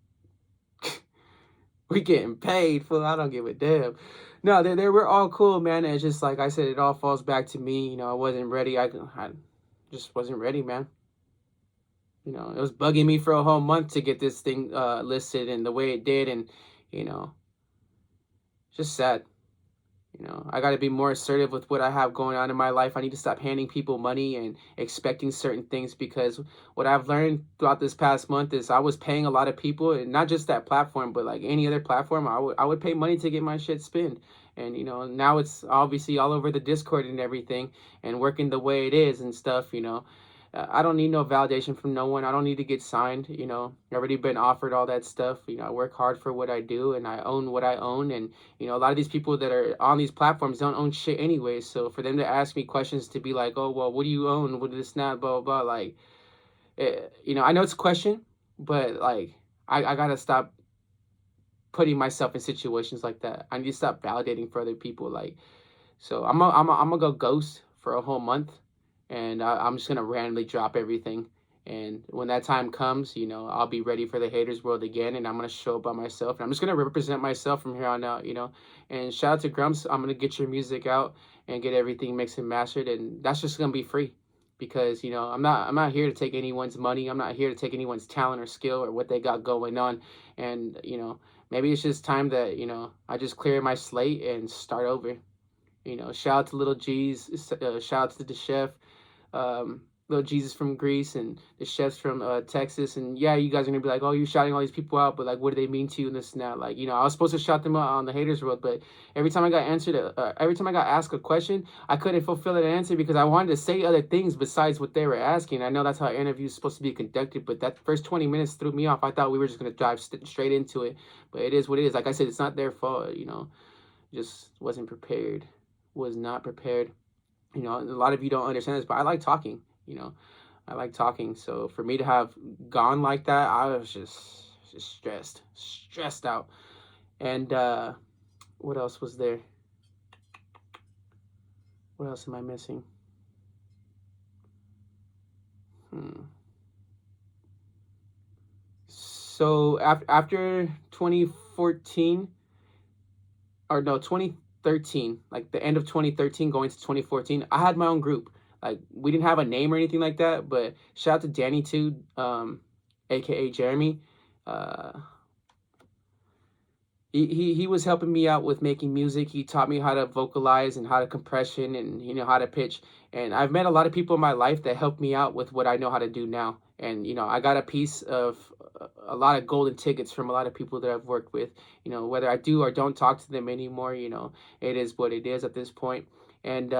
we getting paid, fool. I don't give a damn. No, they were all cool, man. And it's just like I said, it all falls back to me. You know, I wasn't ready. I just wasn't ready, man. You know, it was bugging me for a whole month to get this thing listed and the way it did, and you know, just sad. You know, I got to be more assertive with what I have going on in my life. I need to stop handing people money and expecting certain things because what I've learned throughout this past month is I was paying a lot of people, and not just that platform, but like any other platform, I would pay money to get my shit spinned. And you know, now it's obviously all over the Discord and everything and working the way it is and stuff, you know. I don't need no validation from no one. I don't need to get signed. You know, I've already been offered all that stuff. You know, I work hard for what I do and I own what I own. And, you know, a lot of these people that are on these platforms don't own shit anyway. So for them to ask me questions to be like, oh, well, what do you own? What is this, not, blah, blah, blah. Like, you know, I know it's a question, but like, I got to stop putting myself in situations like that. I need to stop validating for other people. Like, so I'm gonna go ghost for a whole month, and I'm just gonna randomly drop everything. And when that time comes, you know, I'll be ready for the haters world again, and I'm gonna show up by myself, and I'm just gonna represent myself from here on out, you know. And shout out to Grumps, I'm gonna get your music out and get everything mixed and mastered, and that's just gonna be free, because you know I'm not here to take anyone's money. I'm not here to take anyone's talent or skill or what they got going on, and you know maybe it's just time that you know I just clear my slate and start over. You know, shout out to Little G's, shout out to the chef, Little Jesus from Greece, and the chefs from Texas. And yeah, you guys are gonna be like, oh, you're shouting all these people out, but like, what do they mean to you and this and that? Like, you know, I was supposed to shout them out on the haters world, but every time I got every time I got asked a question, I couldn't fulfill that answer because I wanted to say other things besides what they were asking. I know that's how an interview is supposed to be conducted, but that first 20 minutes threw me off. I thought we were just gonna dive straight into it, but it is what it is. Like I said, it's not their fault. You know, just wasn't prepared, was not prepared. You know, a lot of you don't understand this, but I like talking. You know, I like talking. So for me to have gone like that, I was just stressed out. And What else was there? What else am I missing? Hmm. So after 2014, or no, 2013, like the end of 2013 going to 2014, I had my own group. Like we didn't have a name or anything like that, but shout out to Danny too, aka Jeremy. Uh, he was helping me out with making music. He taught me how to vocalize and how to compression and how to pitch. And I've met a lot of people in my life that helped me out with what I know how to do now. And I got a piece of a lot of golden tickets from a lot of people that I've worked with. Whether I do or don't talk to them anymore, it is what it is at this point. And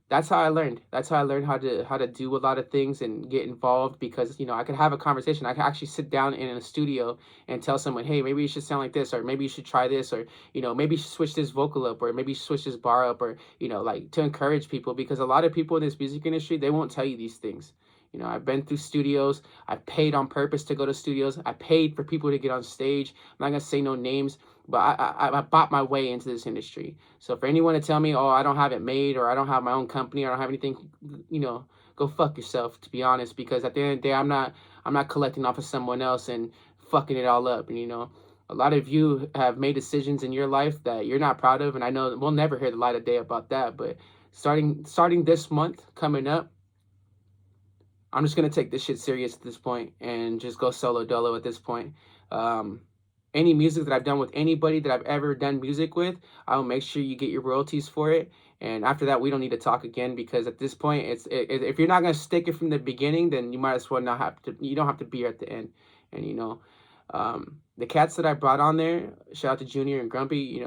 that's how I learned. That's how I learned how to do a lot of things and get involved, because I could have a conversation. I could actually sit down in a studio and tell someone, hey, maybe you should sound like this, or maybe you should try this, or maybe you should switch this vocal up, or maybe you should switch this bar up, or like to encourage people, because a lot of people in this music industry, they won't tell you these things. I've been through studios. I paid on purpose to go to studios. I paid for people to get on stage. I'm not gonna say no names, but I bought my way into this industry. So for anyone to tell me, oh, I don't have it made, or I don't have my own company, or I don't have anything, go fuck yourself. To be honest, because at the end of the day, I'm not collecting off of someone else and fucking it all up. And a lot of you have made decisions in your life that you're not proud of, and I know we'll never hear the light of day about that. But starting this month coming up, I'm just gonna take this shit serious at this point and just go solo dolo at this point. Um, any music that I've done with anybody that I've ever done music with, I'll make sure you get your royalties for it. And after that, we don't need to talk again, because at this point, if you're not gonna stick it from the beginning, then you might as well not have to. You don't have to be here at the end. And the cats that I brought on there, shout out to Junior and Grumpy.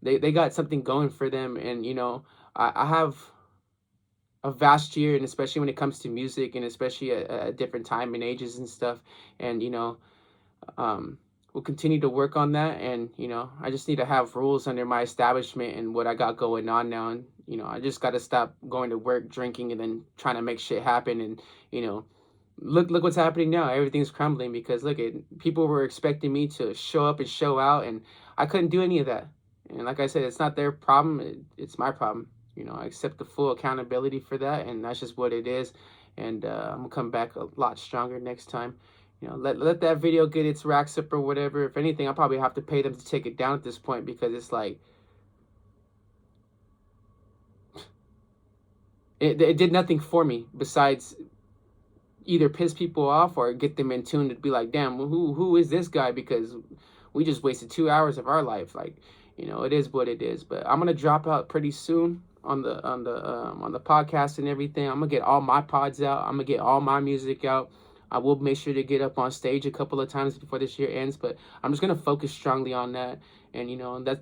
They got something going for them, and I have a vast year, and especially when it comes to music, and especially at different time and ages and stuff. And we'll continue to work on that. And I just need to have rules under my establishment and what I got going on now. And I just got to stop going to work, drinking, and then trying to make shit happen. And look what's happening now. Everything's crumbling because look at people were expecting me to show up and show out, and I couldn't do any of that. And like I said, it's not their problem, it's my problem. I accept the full accountability for that, and that's just what it is. And I'm gonna come back a lot stronger next time. Let that video get its racks up or whatever. If anything, I'll probably have to pay them to take it down at this point, because it's like it did nothing for me besides either piss people off or get them in tune to be like, damn, who is this guy? Because we just wasted 2 hours of our life. Like, it is what it is. But I'm gonna drop out pretty soon on the podcast and everything. I'm gonna get all my pods out. I'm gonna get all my music out. I will make sure to get up on stage a couple of times before this year ends, but I'm just gonna focus strongly on that. And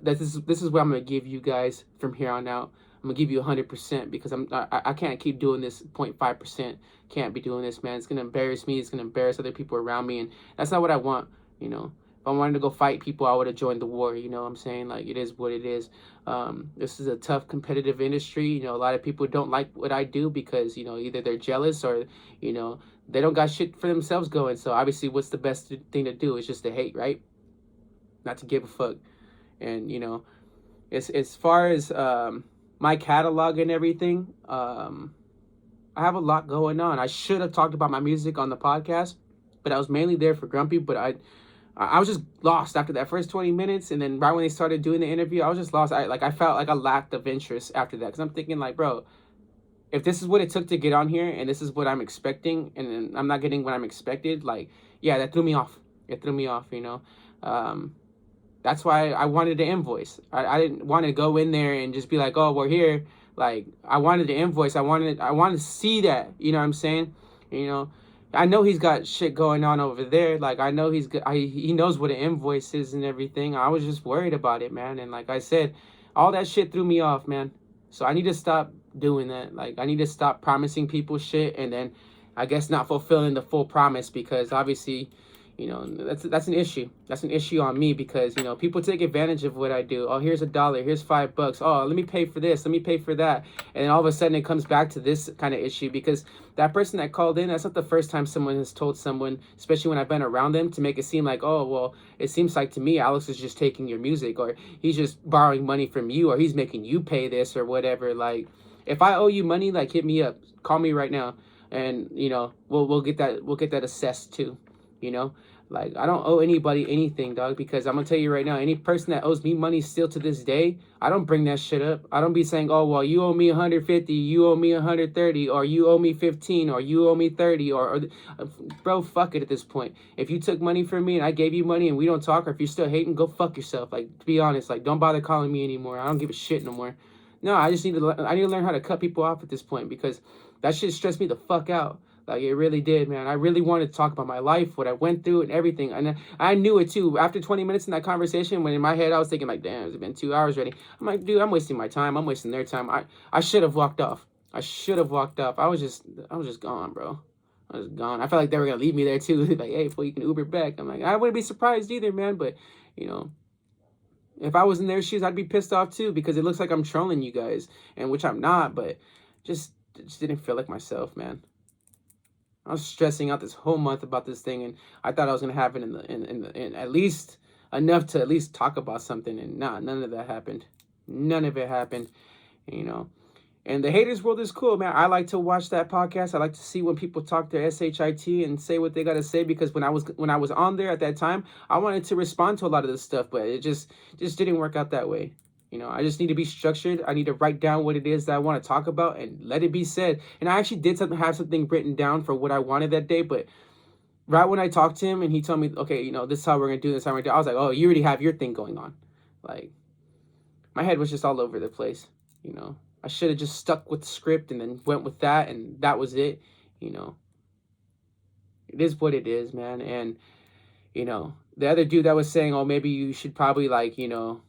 this is what I'm gonna give you guys from here on out. I'm gonna give you 100%, because I can't keep doing this 0.5%. Can't be doing this, man. It's gonna embarrass me. It's gonna embarrass other people around me, and that's not what I want. If I wanted to go fight people, I would have joined the war. You know what I'm saying? Like, it is what it is. This is a tough competitive industry. A lot of people don't like what I do because either they're jealous or they don't got shit for themselves going. So obviously, what's the best thing to do? Is just to hate, right? Not to give a fuck. And as far as my catalog and everything, I have a lot going on. I should have talked about my music on the podcast, but I was mainly there for Grumpy. But I was just lost after that first 20 minutes, and then right when they started doing the interview, I was just lost. I felt like I lacked of interest after that, because I'm thinking like, bro, if this is what it took to get on here, and this is what I'm expecting, and then I'm not getting what I'm expected, like, yeah, that threw me off. It threw me off, That's why I wanted to invoice. I didn't want to go in there and just be like, oh, we're here. Like, I wanted to invoice. I wanted to see that. You know what I'm saying? I know he's got shit going on over there. Like, I know he knows what an invoice is and everything. I was just worried about it, man. And like I said, all that shit threw me off, man. So I need to stop doing that. Like, I need to stop promising people shit and then I guess not fulfilling the full promise, because obviously, You know, that's an issue. That's an issue on me because you know people take advantage of what I do. Oh, here's $1. Here's $5. Oh, let me pay for this. Let me pay for that. And then all of a sudden it comes back to this kind of issue because that person that called in, that's not the first time someone has told someone, especially when I've been around them, to make it seem like, oh, well, it seems like to me Alex is just taking your music, or he's just borrowing money from you, or he's making you pay this or whatever. Like, if I owe you money, like hit me up, call me right now, and you know we'll get that assessed too. You know, like I don't owe anybody anything, dog, because I'm gonna tell you right now, any person that owes me money still to this day, I don't bring that shit up. I don't be saying, oh well, you owe me 150, you owe me 130, or you owe me 15, or you owe me 30, or bro, fuck it at this point. If you took money from me and I gave you money and we don't talk, or if you're still hating, go fuck yourself. Like, to be honest, like don't bother calling me anymore. I don't give a shit no more. No, I just I need to learn how to cut people off at this point because that shit stressed me the fuck out. Like it really did, man. I really wanted to talk about my life, what I went through, and everything. And I knew it too. After 20 minutes in that conversation, when in my head I was thinking like, damn, it's been 2 hours already. I'm like, dude, I'm wasting my time. I'm wasting their time. I should have walked off. I should have walked off. I was just gone, bro. I was gone. I felt like they were gonna leave me there too. Like, hey, before you can Uber back. I'm like, I wouldn't be surprised either, man. But you know, if I was in their shoes, I'd be pissed off too because it looks like I'm trolling you guys, and which I'm not. But just didn't feel like myself, man. I was stressing out this whole month about this thing, and I thought I was gonna have it in at least enough to at least talk about something, and nah, none of that happened. None of it happened, you know. And the haters world is cool, man. I like to watch that podcast. I like to see when people talk their shit and say what they gotta say because when I was on there at that time, I wanted to respond to a lot of this stuff, but it just didn't work out that way. You know, I just need to be structured. I need to write down what it is that I want to talk about and let it be said. And I actually did have something written down for what I wanted that day, but right when I talked to him and he told me, okay, you know, this is how we're gonna do this, how we're gonna do it, I was like, oh, you already have your thing going on. Like, my head was just all over the place, you know. I should have just stuck with the script and then went with that, and that was it, you know. It is what it is, man. And, you know, the other dude that was saying, oh, maybe you should probably, like, you know,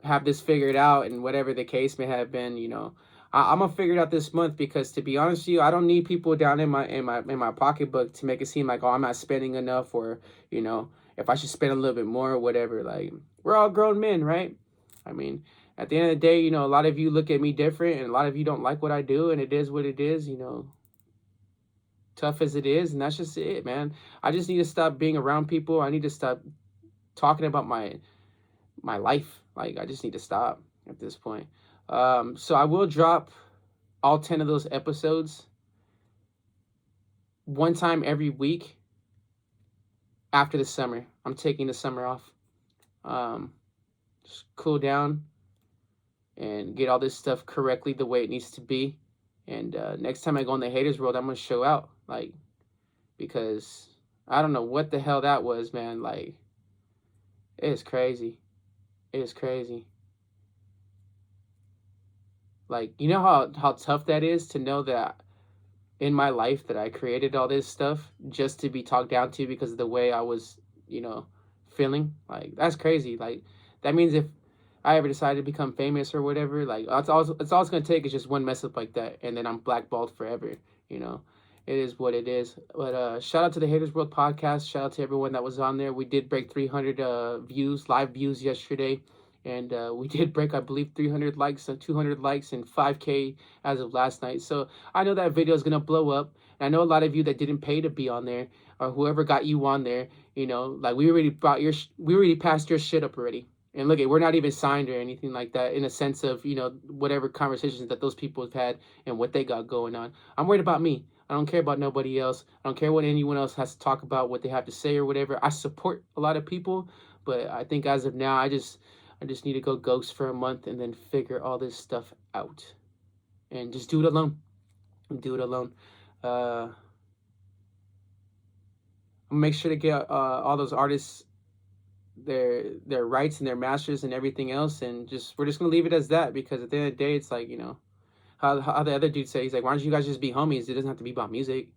have this figured out and whatever the case may have been, you know. I'm gonna figure it out this month because to be honest with you, I don't need people down in my pocketbook to make it seem like, oh, I'm not spending enough, or you know, if I should spend a little bit more or whatever. Like, we're all grown men, right? I mean, at the end of the day, you know, a lot of you look at me different and a lot of you don't like what I do, and it is what it is, you know. Tough as it is, and that's just it, man. I just need to stop being around people. I need to stop talking about my life. Like, I just need to stop at this point. So I will drop all 10 of those episodes one time every week after the summer. I'm taking the summer off. Just cool down and get all this stuff correctly the way it needs to be. And next time I go in the haters world, I'm going to show out. Like, because I don't know what the hell that was, man. Like, it's crazy. It's crazy. Like, you know how tough that is to know that in my life that I created all this stuff just to be talked down to because of the way I was, you know, feeling. Like, that's crazy. Like, that means if I ever decided to become famous or whatever, like, it's all it's going to take is just one mess up like that, and then I'm blackballed forever, you know. It is what it is. But shout out to the Haters World podcast. Shout out to everyone that was on there. We did break 300 live views yesterday. And we did break, I believe, 300 likes and 200 likes and 5K as of last night. So I know that video is going to blow up. And I know a lot of you that didn't pay to be on there, or whoever got you on there, you know, like we already passed your shit up already. And look, we're not even signed or anything like that in a sense of, you know, whatever conversations that those people have had and what they got going on. I'm worried about me. I don't care about nobody else. I don't care what anyone else has to talk about, what they have to say or whatever. I support a lot of people, but I think as of now, I just need to go ghost for a month and then figure all this stuff out. And just do it alone. Do it alone. Make sure to get all those artists their rights and their masters and everything else, and we're just gonna leave it as that, because at the end of the day, it's like, you know, how the other dude say, he's like, why don't you guys just be homies? It doesn't have to be about music.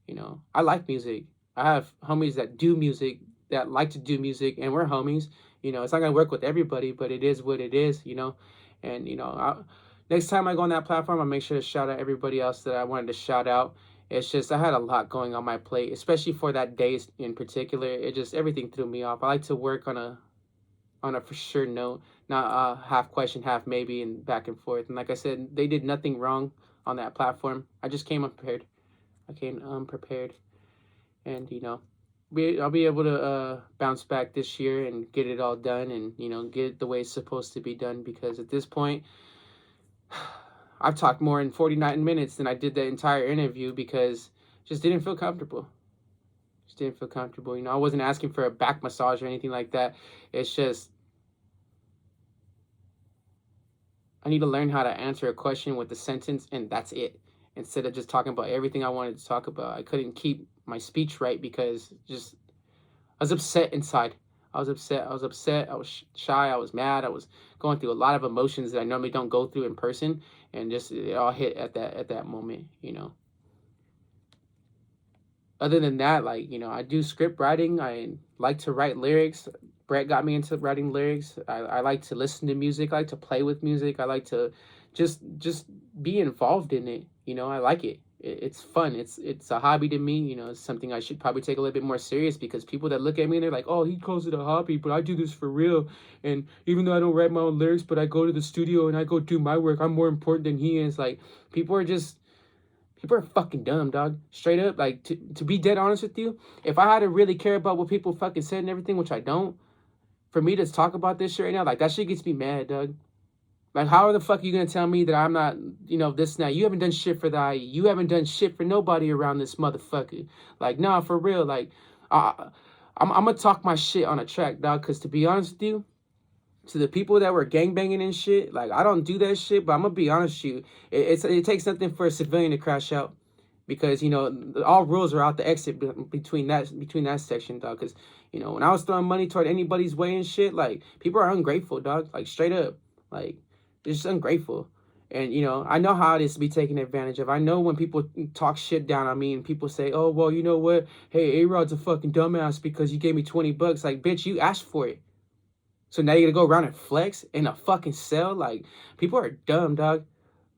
You know, I like music. I have homies that do music, that like to do music, and we're homies. You know, it's not gonna work with everybody, but it is what it is, you know. And you know, next time I go on that platform, I'll make sure to shout out everybody else that I wanted to shout out. It's just I had a lot going on my plate, especially for that day in particular. It just everything threw me off. I like to work on a for sure note, not half question, half maybe, and back and forth. And like I said, they did nothing wrong on that platform. I just came unprepared. I came unprepared, and I'll be able to bounce back this year and get it all done, and get it the way it's supposed to be done. Because at this point, I've talked more in 49 minutes than I did the entire interview because just didn't feel comfortable. Just didn't feel comfortable. I wasn't asking for a back massage or anything like that. It's just I need to learn how to answer a question with a sentence, and that's it. Instead of just talking about everything I wanted to talk about, I couldn't keep my speech right because just I was upset inside. I was upset. I was upset. I was shy. I was mad. I was going through a lot of emotions that I normally don't go through in person, and just it all hit at that moment. Other than that, like I do script writing. I like to write lyrics. Brett got me into writing lyrics. I like to listen to music. I like to play with music. I like to just be involved in it. I like it. It's fun. It's a hobby to me. It's something I should probably take a little bit more serious because people that look at me and they're like, oh, he calls it a hobby, but I do this for real. And even though I don't write my own lyrics, but I go to the studio and I go do my work, I'm more important than he is. Like people are fucking dumb, dog. Straight up, like to be dead honest with you, if I had to really care about what people fucking said and everything, which I don't, for me to talk about this shit right now, like that shit gets me mad, dog. Like, how the fuck are you gonna tell me that I'm not, this now? You haven't done shit for the IE. You haven't done shit for nobody around this motherfucker. Like, nah, for real. Like, I'm gonna talk my shit on a track, dog. Cause to be honest with you, to the people that were gangbanging and shit, like I don't do that shit. But I'm gonna be honest with you, it takes something for a civilian to crash out. Because all rules are out the exit between that section, dog. Because when I was throwing money toward anybody's way and shit, like people are ungrateful, dog. Like straight up, like they're just ungrateful. And I know how it is to be taken advantage of. I know when people talk shit down on me and people say, "Oh well, you know what? Hey, Arawd's a fucking dumbass because you gave me $20." Like, bitch, you asked for it. So now you're gonna go around and flex in a fucking cell? Like people are dumb, dog.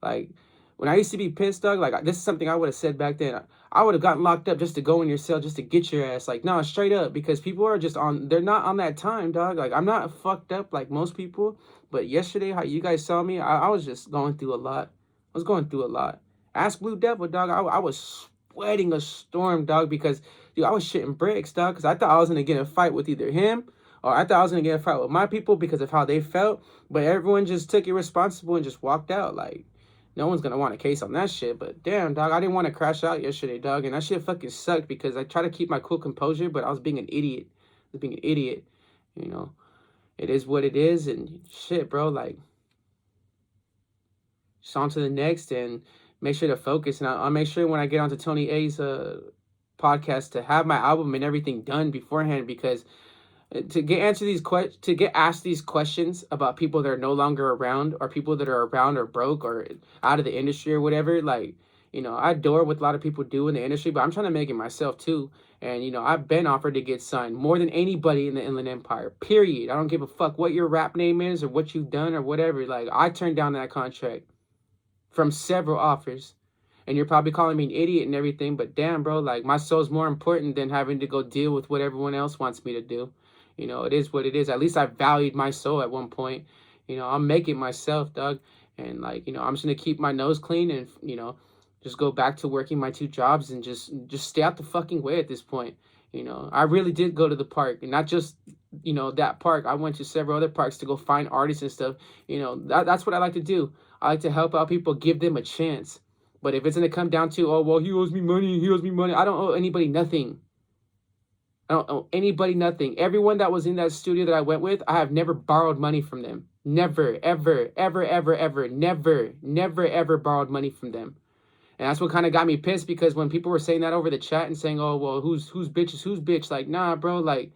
Like when I used to be pissed, dog, like this is something I would have said back then. I would have gotten locked up just to go in your cell, just to get your ass. Like, no, straight up, because people are just they're not on that time, dog. Like, I'm not fucked up like most people. But yesterday, how you guys saw me, I was just going through a lot. I was going through a lot. Ask Blue Devil, dog. I was sweating a storm, dog, because, dude, I was shitting bricks, dog, because I thought I was going to get in a fight with either him or I thought I was going to get in a fight with my people because of how they felt. But everyone just took it responsible and just walked out, like. No one's going to want a case on that shit, but damn, dog, I didn't want to crash out yesterday, dog, and that shit fucking sucked because I tried to keep my cool composure, but I was being an idiot. I was being an idiot, It is what it is, and shit, bro, like, just on to the next, and make sure to focus, and I'll make sure when I get onto Tony A's podcast to have my album and everything done beforehand because to get asked these questions about people that are no longer around or people that are around or broke or out of the industry or whatever, like I adore what a lot of people do in the industry, but I'm trying to make it myself too. And I've been offered to get signed more than anybody in the Inland Empire, period. I don't give a fuck what your rap name is or what you've done or whatever. Like I turned down that contract from several offers. And you're probably calling me an idiot and everything, but damn, bro, like my soul's more important than having to go deal with what everyone else wants me to do. It is what it is. At least I valued my soul at one point. I'll make it myself, dog. And like, I'm just gonna keep my nose clean and just go back to working my 2 jobs and just stay out the fucking way at this point. I really did go to the park and not just that park. I went to several other parks to go find artists and stuff. That's what I like to do. I like to help out people, give them a chance. But if it's gonna come down to, oh well, he owes me money, I don't owe anybody nothing. I don't owe anybody nothing. Everyone that was in that studio that I went with, I have never borrowed money from them. Never, ever, ever, ever, ever, never, never, ever borrowed money from them. And that's what kind of got me pissed because when people were saying that over the chat and saying, oh, well, who's bitch is who's bitch? Like, nah, bro, like,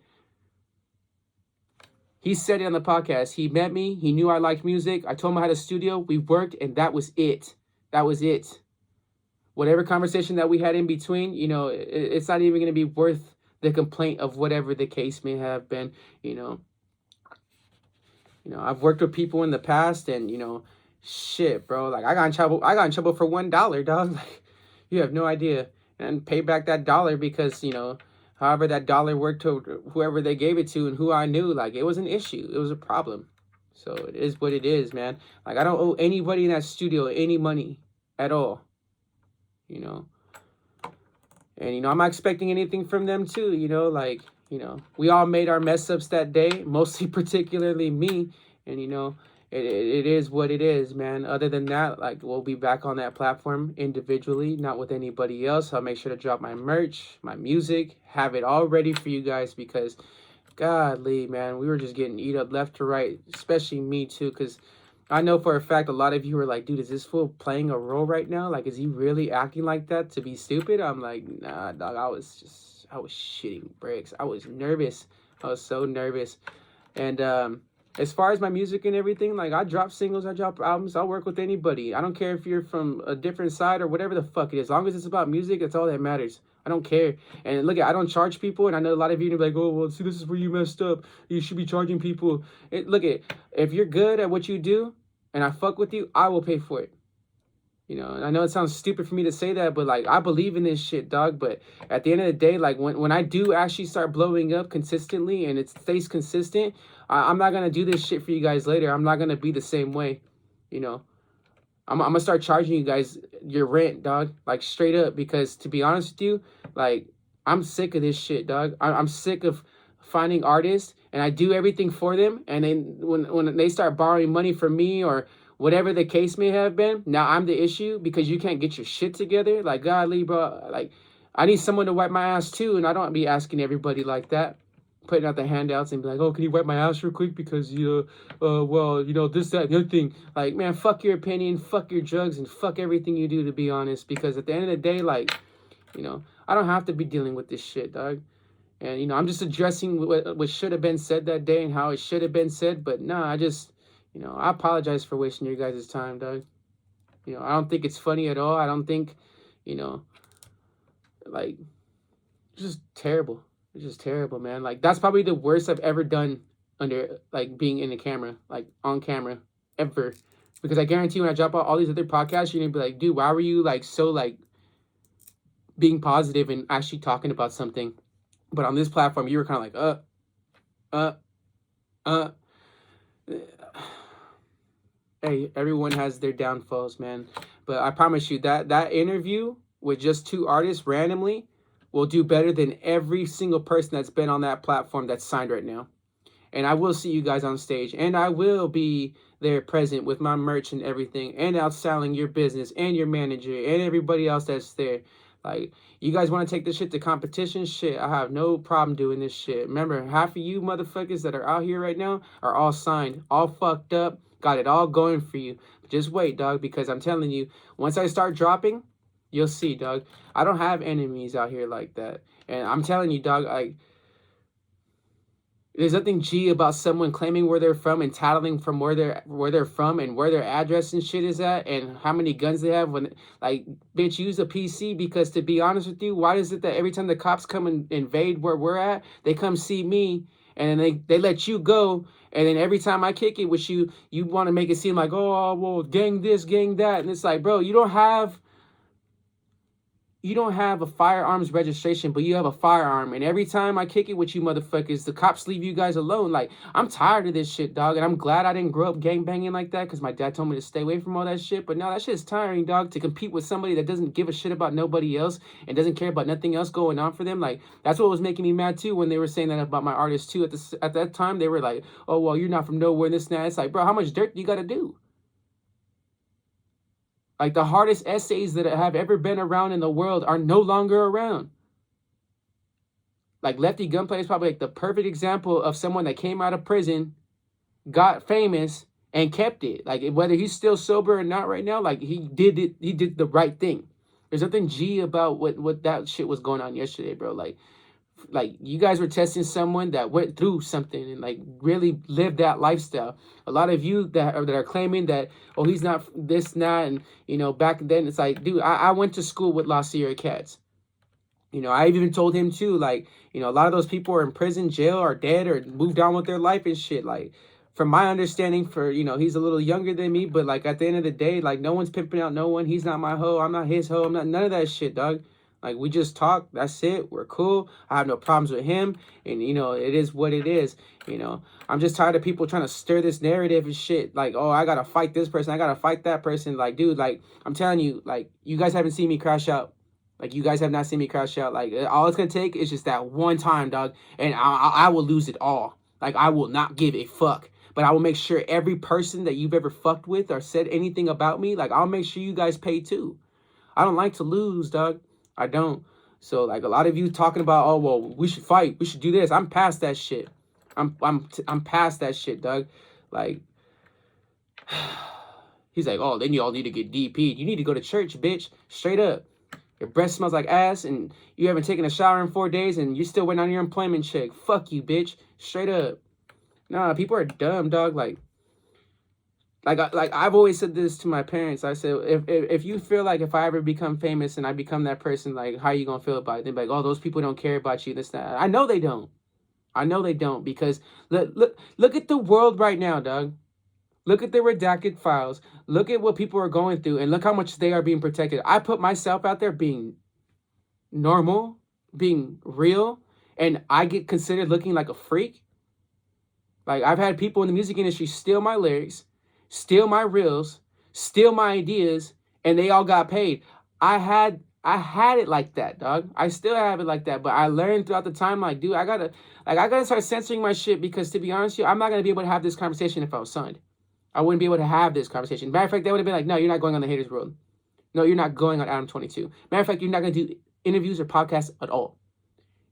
he said it on the podcast. He met me. He knew I liked music. I told him I had a studio. We worked, and that was it. That was it. Whatever conversation that we had in between, it's not even going to be worth the complaint of whatever the case may have been. I've worked with people in the past and shit, bro, like I got in trouble for $1, dog. Like you have no idea. and pay back that dollar because, you know, however that dollar worked to whoever they gave it to and who I knew, like it was an issue. It was a problem. So it is what it is, man. Like I don't owe anybody in that studio any money at all, you know. And you know, I'm not expecting anything from them too, you know, like, you know, we all made our mess ups that day, mostly particularly me, and you know, it is what it is, man. Other than that, like we'll be back on that platform individually, not with anybody else. I'll make sure to drop my merch, my music, have it all ready for you guys because godly, man, we were just getting eat up left to right, especially me too, because I know for a fact a lot of you are like, dude, is this fool playing a role right now? Like, is he really acting like that to be stupid? I'm like, nah, dog, I was shitting bricks. I was nervous. I was so nervous. And as far as my music and everything, like I drop singles, I drop albums, I'll work with anybody. I don't care if you're from a different side or whatever the fuck it is. As long as it's about music, that's all that matters. I don't care. And look, I don't charge people, and I know a lot of you are like, oh, well, see, this is where you messed up. You should be charging people. Look, if you're good at what you do, and I fuck with you, I will pay for it. You know, and I know it sounds stupid for me to say that, but like I believe in this shit, dog. But at the end of the day, like when I do actually start blowing up consistently and it stays consistent, I'm not gonna do this shit for you guys later. I'm not gonna be the same way. You know, I'm gonna start charging you guys your rent, dog. Like straight up, because to be honest with you, like I'm sick of this shit, dog. I'm sick of finding artists and I do everything for them, and then when they start borrowing money from me or whatever the case may have been, now I'm the issue because you can't get your shit together. Like godly, bro. Like I need someone to wipe my ass too, and I don't be asking everybody like that, putting out the handouts and be like, oh, can you wipe my ass real quick because you, well, you know, this, that, and the other thing. Like, man, fuck your opinion, fuck your drugs, and fuck everything you do, to be honest. Because at the end of the day, like, you know, I don't have to be dealing with this shit, dog. And, you know, I'm just addressing what should have been said that day and how it should have been said. But, no, I just, you know, I apologize for wasting your guys' time, dog. You know, I don't think it's funny at all. I don't think, you know, like, it's just terrible. It's just terrible, man. Like, that's probably the worst I've ever done under, like, being in the camera, like, on camera, ever. Because I guarantee when I drop out all these other podcasts, you're going to be like, dude, why were you, like, so, like, being positive and actually talking about something? But on this platform, you were kind of like, uh. Hey, everyone has their downfalls, man. But I promise you that interview with just two artists randomly will do better than every single person that's been on that platform that's signed right now. And I will see you guys on stage, and I will be there present with my merch and everything, and outselling your business and your manager and everybody else that's there. Like, you guys want to take this shit to competition? Shit, I have no problem doing this shit. Remember, half of you motherfuckers that are out here right now are all signed, all fucked up, got it all going for you. Just wait, dog, because I'm telling you, once I start dropping, you'll see, dog. I don't have enemies out here like that. And I'm telling you, dog, like, there's nothing G about someone claiming where they're from and tattling from where they're from and where their address and shit is at and how many guns they have. When, like, bitch, use a PC, because to be honest with you, why is it that every time the cops come and invade where we're at, they come see me and then they let you go, and then every time I kick it with you, you want to make it seem like, oh, well, gang this, gang that, and it's like, bro, you don't have a firearms registration, but you have a firearm. And every time I kick it with you motherfuckers, the cops leave you guys alone. Like, I'm tired of this shit, dog. And I'm glad I didn't grow up gang banging like that, because my dad told me to stay away from all that shit. But now that shit is tiring, dog, to compete with somebody that doesn't give a shit about nobody else and doesn't care about nothing else going on for them. Like, that's what was making me mad too when they were saying that about my artists too. At that time, they were like, oh, well, you're not from nowhere and this and that. It's like, bro, how much dirt do you got to do? Like, the hardest essays that have ever been around in the world are no longer around. Like, Lefty Gunplay is probably like the perfect example of someone that came out of prison, got famous, and kept it. Like, whether he's still sober or not right now, like, he did it. He did the right thing. There's nothing G about what that shit was going on yesterday, bro. Like you guys were testing someone that went through something and like really lived that lifestyle. A lot of you that are claiming that, oh, he's not this, not, and you know, back then it's like, dude, I went to school with La Sierra Cats. You know, I even told him too, like, you know, a lot of those people are in prison, jail, or dead, or moved on with their life and shit. Like, from my understanding, you know, he's a little younger than me, but like at the end of the day, like, no one's pimping out no one. He's not my hoe. I'm not his hoe. I'm not none of that shit, dog. Like, we just talk. That's it. We're cool. I have no problems with him. And, you know, it is what it is. You know, I'm just tired of people trying to stir this narrative and shit. Like, oh, I got to fight this person. I got to fight that person. Like, dude, like, I'm telling you, like, you guys haven't seen me crash out. Like, you guys have not seen me crash out. Like, all it's going to take is just that one time, dog. And I will lose it all. Like, I will not give a fuck. But I will make sure every person that you've ever fucked with or said anything about me, like, I'll make sure you guys pay too. I don't like to lose, dog. I don't. So, like, a lot of you talking about, oh, well, we should fight. We should do this. I'm past that shit. I'm past that shit, dog. Like, he's like, oh, then you all need to get DP'd. You need to go to church, bitch. Straight up. Your breath smells like ass, and you haven't taken a shower in 4 days, and you're still waiting on your employment check. Fuck you, bitch. Straight up. Nah, people are dumb, dog. Like I've always said this to my parents. I said, if you feel like if I ever become famous and I become that person, like, how you gonna feel about it? They're like, oh, those people don't care about you. This, that. I know they don't. I know they don't, because look at the world right now, dog. Look at the redacted files. Look at what people are going through, and look how much they are being protected. I put myself out there being normal, being real, and I get considered looking like a freak. Like, I've had people in the music industry steal my lyrics, steal my reels, steal my ideas, and they all got paid. I had it like that, dog. I still have it like that, but I learned throughout the time, like, dude, I gotta start censoring my shit, because, to be honest with you, I'm not gonna be able to have this conversation if I was signed. I wouldn't be able to have this conversation. Matter of fact, they would have been like, no, you're not going on the Haters World. No, you're not going on Adam 22. Matter of fact, you're not gonna do interviews or podcasts at all.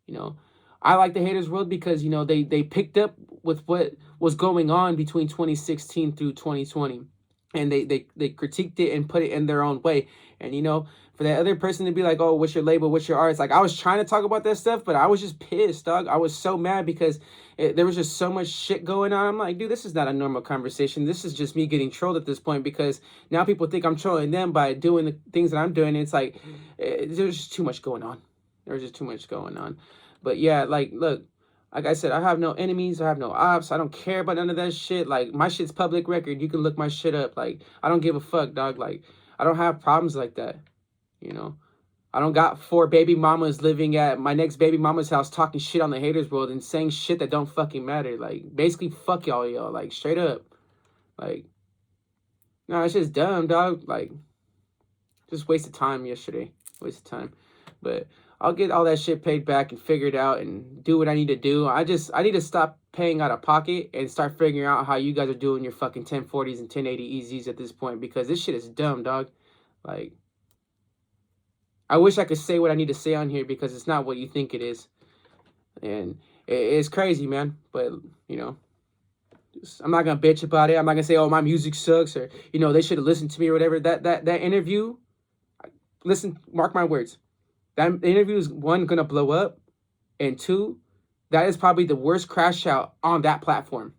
You know, I like the Haters World because, you know, they picked up with what was going on between 2016 through 2020, and they critiqued it and put it in their own way. And, you know, for that other person to be like, oh, what's your label, what's your artist? Like, I was trying to talk about that stuff, but I was just pissed, dog. I was so mad because there was just so much shit going on. I'm like, dude, this is not a normal conversation. This is just me getting trolled at this point, because now people think I'm trolling them by doing the things that I'm doing. It's like, there's just too much going on. There's just too much going on. But yeah, like, look, like I said, I have no enemies. I have no ops. I don't care about none of that shit. Like, my shit's public record. You can look my shit up. Like, I don't give a fuck, dog. Like, I don't have problems like that. You know, I don't got 4 baby mamas living at my next baby mama's house talking shit on the Haters World and saying shit that don't fucking matter. Like, basically, fuck y'all. Like, straight up. Like, no, it's just dumb, dog. Like, just wasted time yesterday. Wasted time. But I'll get all that shit paid back and figured out and do what I need to do. I need to stop paying out of pocket and start figuring out how you guys are doing your fucking 1040s and 1080 EZs at this point, because this shit is dumb, dog. Like, I wish I could say what I need to say on here, because it's not what you think it is. And it's crazy, man. But, you know, I'm not going to bitch about it. I'm not going to say, oh, my music sucks, or, you know, they should have listened to me or whatever. That interview, listen, mark my words. That interview is, 1, going to blow up. And 2, that is probably the worst crash out on that platform,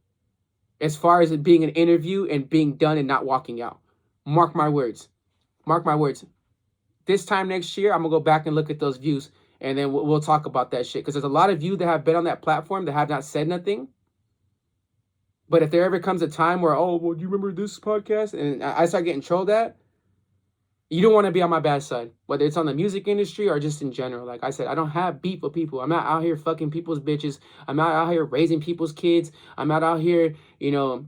as far as it being an interview and being done and not walking out. Mark my words. Mark my words. This time next year, I'm going to go back and look at those views, and then we'll talk about that shit. Because there's a lot of you that have been on that platform that have not said nothing. But if there ever comes a time where, oh, well, do you remember this podcast? And I start getting trolled at, you don't want to be on my bad side. Whether it's on the music industry or just in general. Like I said, I don't have beef with people. I'm not out here fucking people's bitches. I'm not out here raising people's kids. I'm not out here, you know,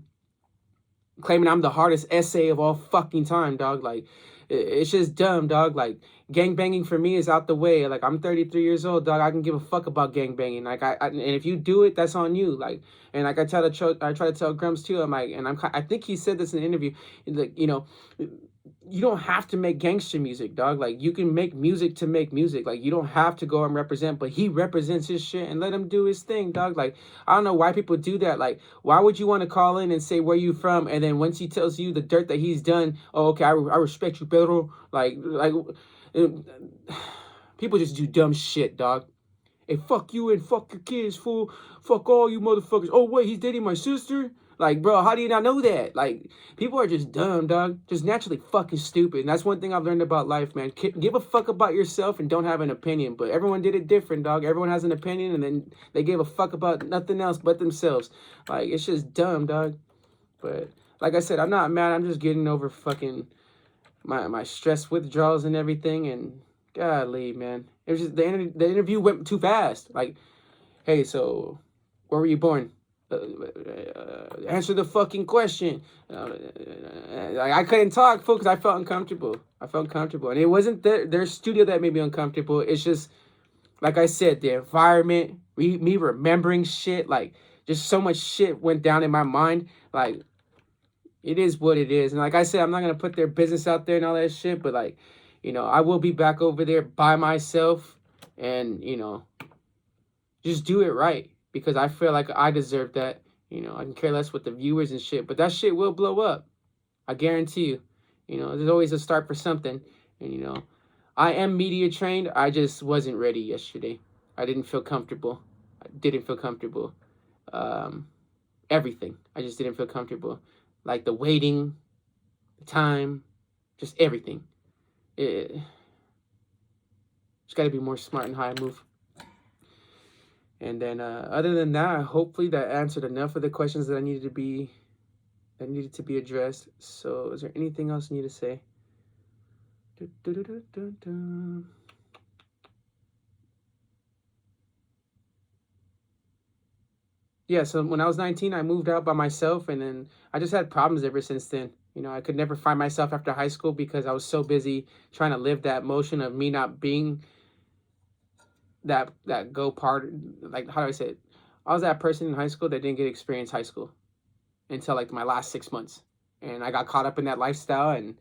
claiming I'm the hardest essay of all fucking time, dog. Like, it's just dumb, dog. Like, gang banging for me is out the way. Like, I'm 33 years old, dog. I can give a fuck about gang banging. Like, and if you do it, that's on you. Like, and like I try to tell Grumps too. I'm like, and I think he said this in an interview. Like, you know, you don't have to make gangster music, dog. Like, you can make music to make music. Like, you don't have to go and represent, but he represents his shit, and let him do his thing, dog. Like, I don't know why people do that. Like, why would you want to call in and say where you from, and then once he tells you the dirt that he's done, oh, okay, I respect you, Pedro. Like, people just do dumb shit, dog. Hey, fuck you and fuck your kids, fool. Fuck all you motherfuckers. Oh, wait, he's dating my sister? Like, bro, how do you not know that? Like, people are just dumb, dog. Just naturally fucking stupid. And that's one thing I've learned about life, man. Give a fuck about yourself and don't have an opinion. But everyone did it different, dog. Everyone has an opinion, and then they gave a fuck about nothing else but themselves. Like, it's just dumb, dog. But like I said, I'm not mad. I'm just getting over fucking my stress withdrawals and everything. And Golly, man. It was just the interview went too fast. Like, hey, so where were you born? Answer the fucking question. Like I couldn't talk, folks. I felt uncomfortable. I felt uncomfortable, and it wasn't their studio that made me uncomfortable. It's just like I said, the environment, me remembering shit, like just so much shit went down in my mind. Like it is what it is, and like I said, I'm not gonna put their business out there and all that shit. But like, I will be back over there by myself, and just do it right because I feel like I deserve that. I can care less with the viewers and shit, but that shit will blow up. I guarantee you. There's always a start for something, and I am media trained. I just wasn't ready yesterday. I didn't feel comfortable. I didn't feel comfortable. Um, Everything. I just didn't feel comfortable. Like the waiting, the time, just everything. Just got to be more smart in how I move. And then, other than that, hopefully that answered enough of the questions that needed to be addressed. So, is there anything else you need to say? Yeah, so when I was 19, I moved out by myself, and then I just had problems ever since then. I could never find myself after high school because I was so busy trying to live that motion of me not being that go part. Like, how do I say it? I was that person in high school that didn't get to experience high school until like my last 6 months, and I got caught up in that lifestyle, and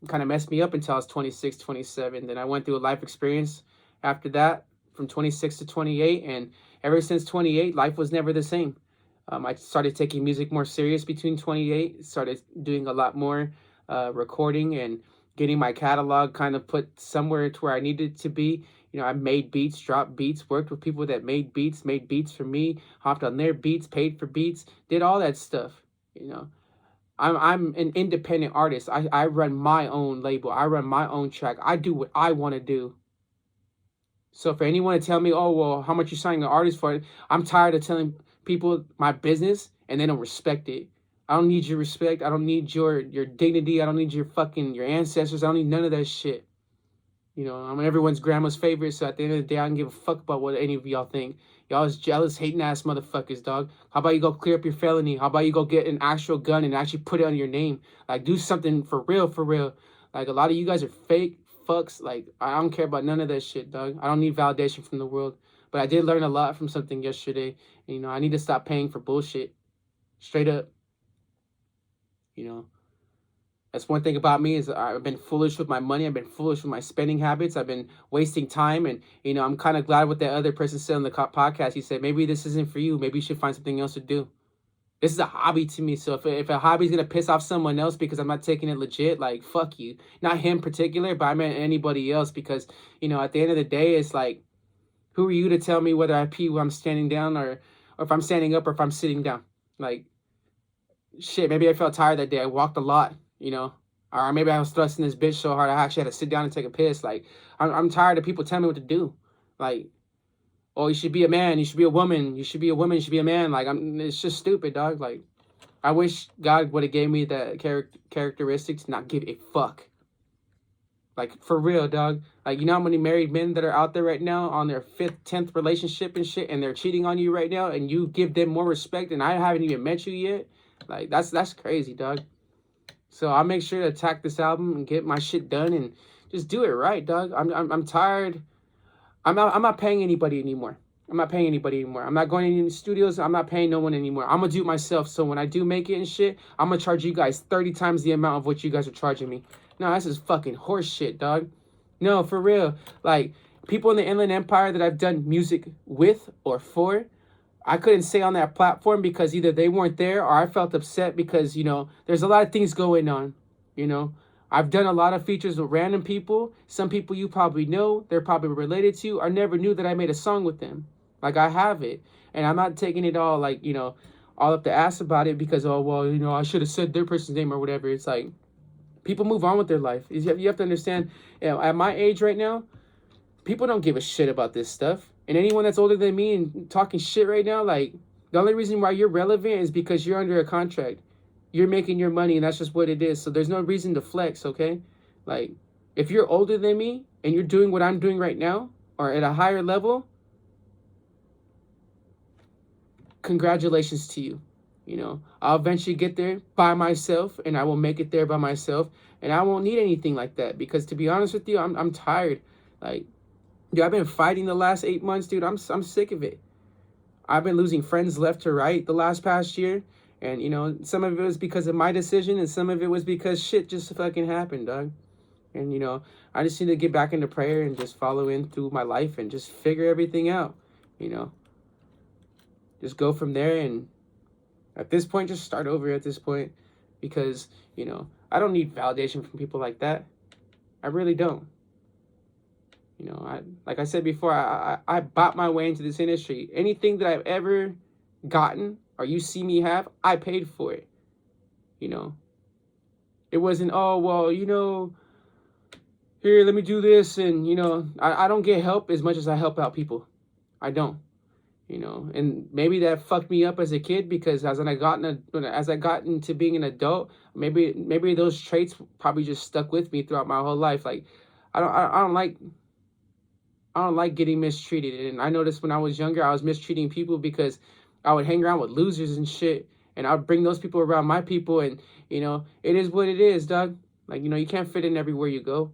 kind of messed me up until I was 26, 27. Then I went through a life experience after that from 26 to 28, and ever since 28, life was never the same. I started taking music more serious between 28, started doing a lot more recording and getting my catalog kind of put somewhere to where I needed to be. I made beats, dropped beats, worked with people that made beats for me, hopped on their beats, paid for beats, did all that stuff. I'm an independent artist. I run my own label. I run my own track. I do what I want to do. So for anyone to tell me, oh, well, how much you signing an artist for? I'm tired of telling people my business and they don't respect it. I don't need your respect. I don't need your dignity. I don't need your ancestors. I don't need none of that shit. I'm everyone's grandma's favorite, so at the end of the day, I don't give a fuck about what any of y'all think. Y'all is jealous, hating ass motherfuckers, dog. How about you go clear up your felony? How about you go get an actual gun and actually put it on your name? Like, do something for real, for real. Like, a lot of you guys are fake fucks. Like, I don't care about none of that shit, dog. I don't need validation from the world. But I did learn a lot from something yesterday. And, I need to stop paying for bullshit. Straight up. That's one thing about me is I've been foolish with my money. I've been foolish with my spending habits. I've been wasting time. And, I'm kind of glad what that other person said on the podcast. He said, maybe this isn't for you. Maybe you should find something else to do. This is a hobby to me. So if a hobby's going to piss off someone else because I'm not taking it legit, like, fuck you. Not him in particular, but I meant anybody else. Because, at the end of the day, it's like, who are you to tell me whether I pee when I'm standing down or if I'm standing up or if I'm sitting down? Like, shit, maybe I felt tired that day. I walked a lot. Or maybe I was thrusting this bitch so hard I actually had to sit down and take a piss. Like, I'm tired of people telling me what to do. Like, oh, you should be a man, you should be a woman, you should be a woman, you should be a man. Like, it's just stupid, dog. Like, I wish God would have gave me the characteristic to not give a fuck. Like, for real, dog. Like, how many married men that are out there right now on their 5th, 10th relationship and shit, and they're cheating on you right now, and you give them more respect, and I haven't even met you yet? Like, that's crazy, dog. So I'll make sure to attack this album and get my shit done and just do it right, dog. I'm tired. I'm not paying anybody anymore. I'm not paying anybody anymore. I'm not going to any studios. I'm not paying no one anymore. I'm gonna do it myself. So when I do make it and shit, I'm gonna charge you guys 30 times the amount of what you guys are charging me. No, this is fucking horse shit, dog. No, for real. Like, people in the Inland Empire that I've done music with or for, I couldn't say on that platform because either they weren't there or I felt upset because, there's a lot of things going on, I've done a lot of features with random people. Some people you probably know, they're probably related to. I never knew that I made a song with them. Like, I have it. And I'm not taking it all, like, all up the ass about it because, oh, well, I should have said their person's name or whatever. It's like, people move on with their life. You have to understand, at my age right now, people don't give a shit about this stuff. And anyone that's older than me and talking shit right now, like, the only reason why you're relevant is because you're under a contract. You're making your money, and that's just what it is. So there's no reason to flex, okay? Like, If you're older than me and you're doing what I'm doing right now or at a higher level, congratulations to you. You know, I'll eventually get there by myself and I will make it there by myself and I won't need anything like that because to be honest with you, I'm tired. Like, dude, I've been fighting the last 8 months, dude. I'm sick of it. I've been losing friends left to right the last past year. And, you know, some of it was because of my decision and some of it was because shit just fucking happened, dog. And, you know, I just need to get back into prayer and just follow in through my life and just figure everything out, you know. Just go from there and at this point, just start over at this point because, you know, I don't need validation from people like that. I really don't. You know, like I said before, I bought my way into this industry. Anything that I've ever gotten or you see me have, I paid for it. You know, it wasn't, oh, well, you know, here, let me do this. And, you know, I don't get help as much as I help out people. I don't. You know, and maybe that fucked me up as a kid because as I got into being an adult, maybe those traits probably just stuck with me throughout my whole life. Like, I don't like getting mistreated, and I noticed when I was younger, I was mistreating people because I would hang around with losers and shit, and I would bring those people around my people, and you know, it is what it is, dog. Like, you know, you can't fit in everywhere you go.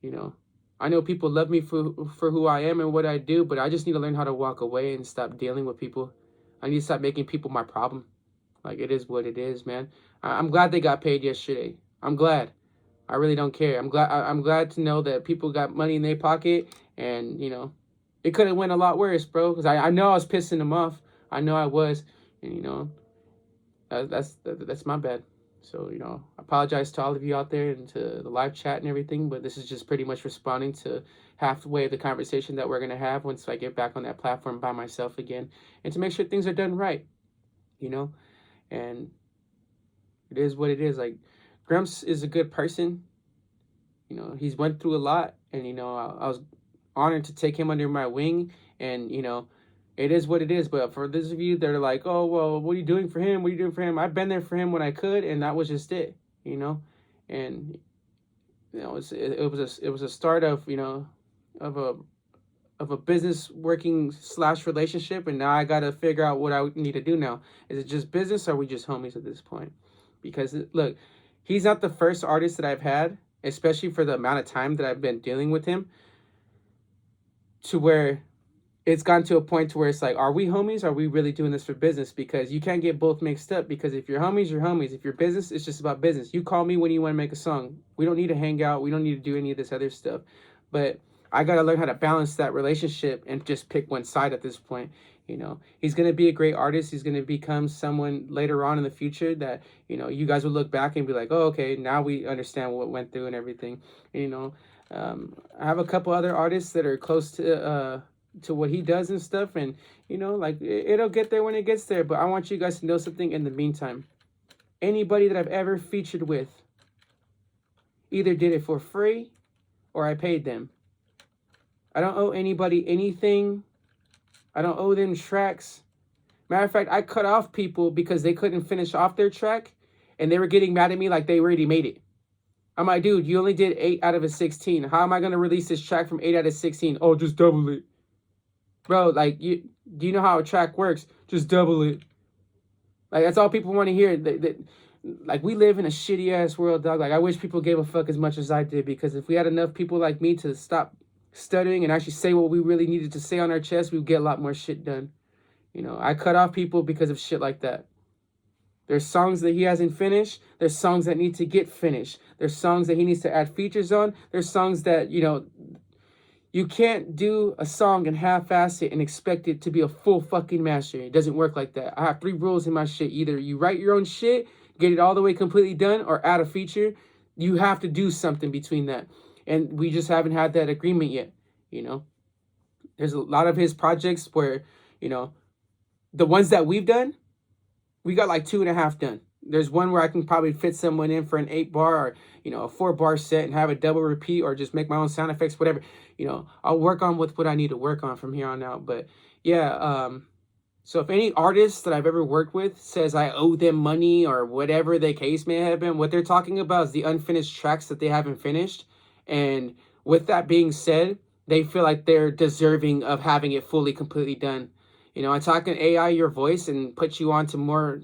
You know, I know people love me for who I am and what I do, but I just need to learn how to walk away and stop dealing with people. I need to stop making people my problem. Like, it is what it is, man. I'm glad they got paid yesterday. I'm glad. I really don't care. I'm glad to know that people got money in their pocket, and you know, it could have went a lot worse, bro. Because I know I was pissing them off. I know I was, and you know, that's my bad. So, you know, I apologize to all of you out there and to the live chat and everything, but this is just pretty much responding to halfway of the conversation that we're going to have once I get back on that platform by myself again and to make sure things are done right, you know, and it is what it is. Like, Grumps is a good person. You know, he's went through a lot and, you know, I was honored to take him under my wing and, you know, it is what it is. But for those of you that are like, oh, well, what are you doing for him? What are you doing for him? I've been there for him when I could, and that was just it, you know? And, you know, it was a start of, you know, of a business working / relationship. And now I got to figure out what I need to do now. Is it just business or are we just homies at this point? Because, look, he's not the first artist that I've had, especially for the amount of time that I've been dealing with him, to where it's gotten to a point to where it's like, are we homies? Are we really doing this for business? Because you can't get both mixed up. Because if you're homies, you're homies. If you're business, it's just about business. You call me when you want to make a song. We don't need to hang out. We don't need to do any of this other stuff. But I got to learn how to balance that relationship and just pick one side at this point. You know, he's going to be a great artist. He's going to become someone later on in the future that, you know, you guys will look back and be like, oh, okay, now we understand what went through and everything. You know, I have a couple other artists that are close to what he does and stuff, and you know, like, it'll get there when it gets there. But I want you guys to know something in the meantime. Anybody that I've ever featured with either did it for free or I paid them. I don't owe anybody anything. I don't owe them tracks. Matter of fact, I cut off people because they couldn't finish off their track and they were getting mad at me like they already made it. I'm like, dude, you only did 8 out of a 16. How am I going to release this track from 8 out of 16? Oh, just double it. Bro, like, do you know how a track works? Just double it. Like, that's all people want to hear. Like, we live in a shitty-ass world, dog. Like, I wish people gave a fuck as much as I did, because if we had enough people like me to stop stuttering and actually say what we really needed to say on our chest, we'd get a lot more shit done. You know, I cut off people because of shit like that. There's songs that he hasn't finished. There's songs that need to get finished. There's songs that he needs to add features on. There's songs that, you know, you can't do a song and half-ass it and expect it to be a full fucking master. It doesn't work like that. I have 3 rules in my shit. Either you write your own shit, get it all the way completely done, or add a feature. You have to do something between that. And we just haven't had that agreement yet, you know. There's a lot of his projects where, you know, the ones that we've done, we got like 2.5 done. There's one where I can probably fit someone in for an 8-bar or, you know, a 4-bar set and have a double repeat or just make my own sound effects, whatever. You know, I'll work on with what I need to work on from here on out. But yeah, so if any artist that I've ever worked with says I owe them money or whatever the case may have been, what they're talking about is the unfinished tracks that they haven't finished. And with that being said, they feel like they're deserving of having it fully, completely done. You know, I talk an AI your voice and put you onto more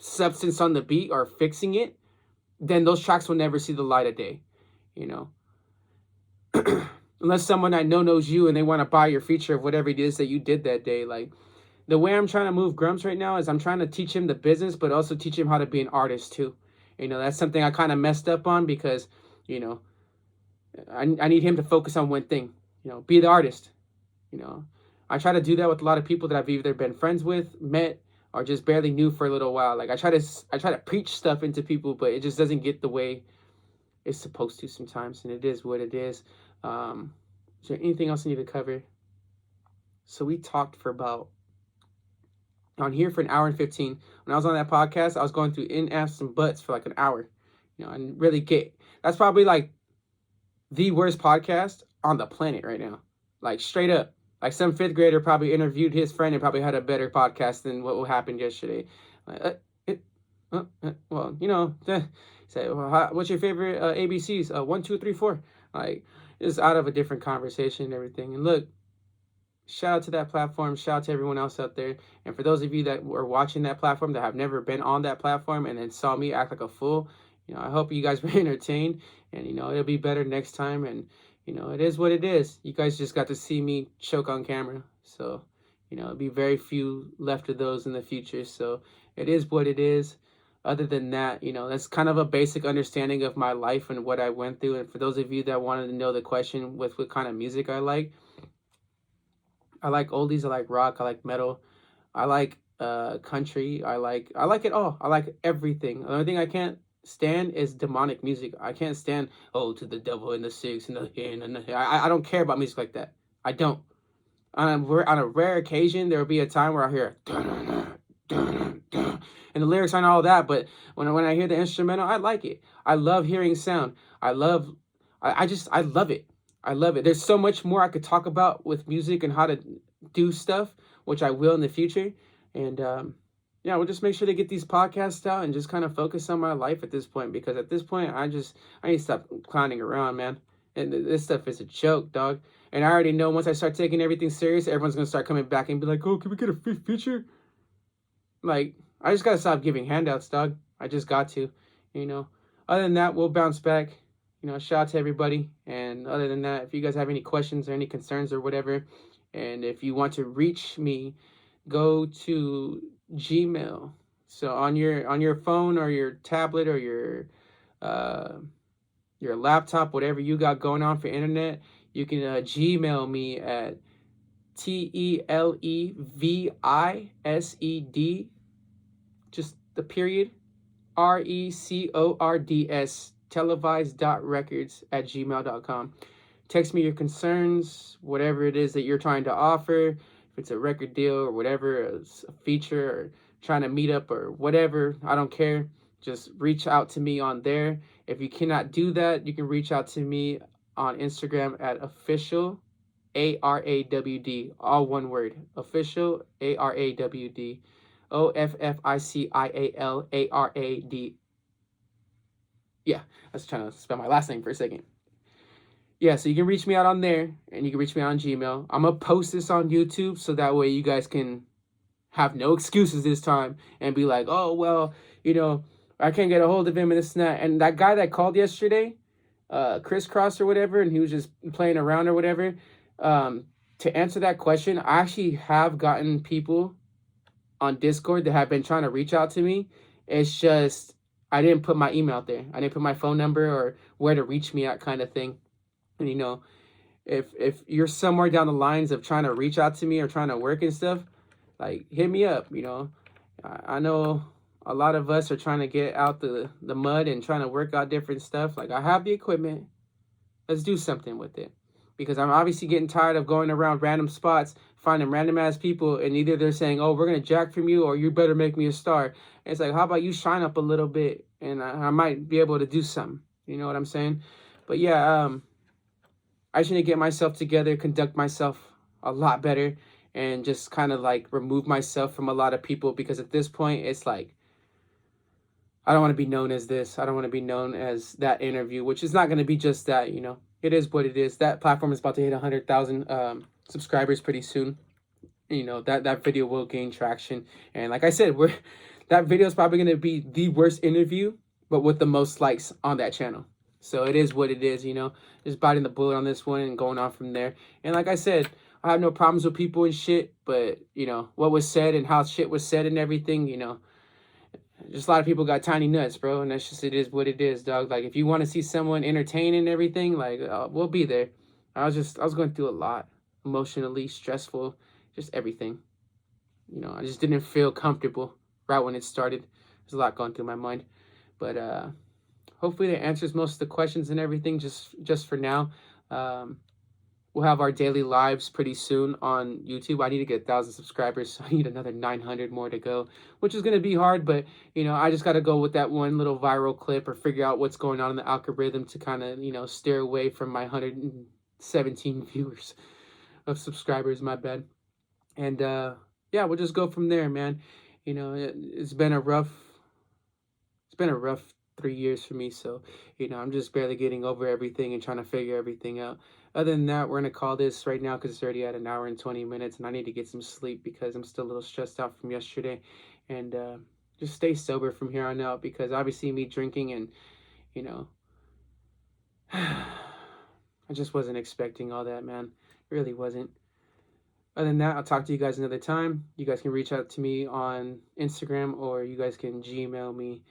substance on the beat or fixing it, then those tracks will never see the light of day. You know, unless someone I know knows you and they want to buy your feature of whatever it is that you did that day. Like the way I'm trying to move Grumps right now is I'm trying to teach him the business, but also teach him how to be an artist too. You know, that's something I kind of messed up on because, you know, I need him to focus on one thing. You know, be the artist. You know, I try to do that with a lot of people that I've either been friends with, met, or just barely knew for a little while. Like I try to preach stuff into people, but it just doesn't get the way it's supposed to sometimes, and it is what it is. Is there anything else I need to cover? So we talked for about on here for an hour and 15. When I was on that podcast, I was going through in apps and butts for like an hour. You know, and really get that's probably like the worst podcast on the planet right now. Like straight up. Like some fifth grader probably interviewed his friend and probably had a better podcast than what happened yesterday. Well, you know, say, well, what's your favorite ABCs? 1, 2, 3, 4. Like, it's out of a different conversation and everything. And look, shout out to that platform. Shout out to everyone else out there. And for those of you that are watching that platform that have never been on that platform and then saw me act like a fool, you know, I hope you guys were entertained. And, you know, it'll be better next time. And, you know, it is what it is. You guys just got to see me choke on camera. So, you know, it'll be very few left of those in the future. So it is what it is. Other than that, you know, that's kind of a basic understanding of my life and what I went through. And for those of you that wanted to know the question with what kind of music I like oldies, I like rock, I like metal, I like country, I like it all. I like everything. The only thing I can't stand is demonic music. I can't stand to the devil in the six and the I don't care about music like that. I don't. On a rare occasion, there will be a time where I hear and the lyrics aren't all that, but when I hear the instrumental, I like it. I love hearing sound. I love it. I love it. There's so much more I could talk about with music and how to do stuff, which I will in the future. And yeah, we'll just make sure to get these podcasts out and just kind of focus on my life at this point, because at this point, I need to stop clowning around, man. And this stuff is a joke, dog. And I already know once I start taking everything serious, everyone's gonna start coming back and be like, "Oh, can we get a free feature?" Like, I just gotta stop giving handouts, dog. I just got to, you know. Other than that, we'll bounce back. You know, shout out to everybody. And other than that, if you guys have any questions or any concerns or whatever, and if you want to reach me, go to Gmail. So on your phone or your tablet or your laptop, whatever you got going on for internet, you can Gmail me at TELEVISED, just the period, RECORDS, televised.records@gmail.com. Text me your concerns, whatever it is that you're trying to offer. If it's a record deal or whatever, a feature, or trying to meet up or whatever, I don't care. Just reach out to me on there. If you cannot do that, you can reach out to me on Instagram at official ARAWD, all one word, official ARAWD, OFFICIALARAD. Yeah, I was trying to spell my last name for a second. Yeah, so you can reach me out on there, and you can reach me out on Gmail. I'm going to post this on YouTube, so that way you guys can have no excuses this time and be like, oh, well, you know, I can't get a hold of him and this and that. And that guy that called yesterday, Crisscross or whatever, and he was just playing around or whatever, to answer that question, I actually have gotten people on Discord that have been trying to reach out to me. It's just I didn't put my email out there. I didn't put my phone number or where to reach me at, kind of thing. And you know, if you're somewhere down the lines of trying to reach out to me or trying to work and stuff, like, hit me up. You know, I know a lot of us are trying to get out the mud and trying to work out different stuff. Like, I have the equipment. Let's do something with it. Because I'm obviously getting tired of going around random spots, finding random ass people, and either they're saying, oh, we're going to jack from you, or you better make me a star. And it's like, how about you shine up a little bit, and I might be able to do something. You know what I'm saying? But yeah, I just need to get myself together, conduct myself a lot better, and just kind of like remove myself from a lot of people, because at this point, it's like, I don't want to be known as this. I don't want to be known as that interview, which is not going to be just that. It is what it is. That platform is about to hit 100,000 subscribers pretty soon. That video will gain traction, and like I said, we're that video is probably going to be the worst interview, but with the most likes on that channel. So it is what it is. Just biting the bullet on this one and going on from there. And like I said, I have no problems with people and shit, but what was said and how shit was said and everything. Just a lot of people got tiny nuts, bro, and that's just it is what it is, dog. Like if you want to see someone entertain and everything, like we'll be there. I was going through a lot, emotionally, stressful, just everything. I just didn't feel comfortable right when it started. There's a lot going through my mind, but hopefully that answers most of the questions and everything. Just for now. We'll have our daily lives pretty soon on YouTube. I need to get 1,000 subscribers, so I need another 900 more to go, which is going to be hard, but, I just got to go with that one little viral clip or figure out what's going on in the algorithm to kind of, steer away from my 117 viewers of subscribers, my bad. And, yeah, we'll just go from there, man. It's been a rough 3 years for me, so, I'm just barely getting over everything and trying to figure everything out. Other than that, we're going to call this right now because it's already at 1 hour and 20 minutes, and I need to get some sleep because I'm still a little stressed out from yesterday. And just stay sober from here on out because obviously me drinking and, I just wasn't expecting all that, man. Really wasn't. Other than that, I'll talk to you guys another time. You guys can reach out to me on Instagram or you guys can Gmail me.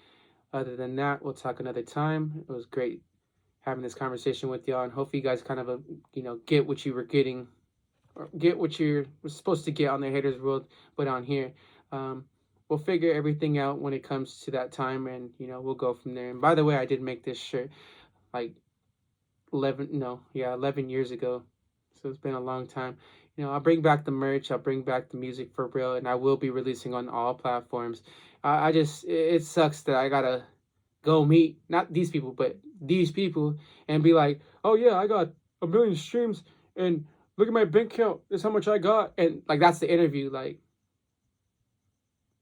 Other than that, we'll talk another time. It was great having this conversation with y'all, and hopefully you guys kind of get what you were getting, or get what you're supposed to get on the Haters World, but on here. We'll figure everything out when it comes to that time, and we'll go from there. And by the way, I did make this shirt like 11 years ago, so it's been a long time. I'll bring back the merch, I'll bring back the music for real, and I will be releasing on all platforms. I just, it sucks that I gotta go meet not these people but these people and be like, oh yeah, I got 1 million streams and look at my bank account, this is how much I got, and like that's the interview. Like,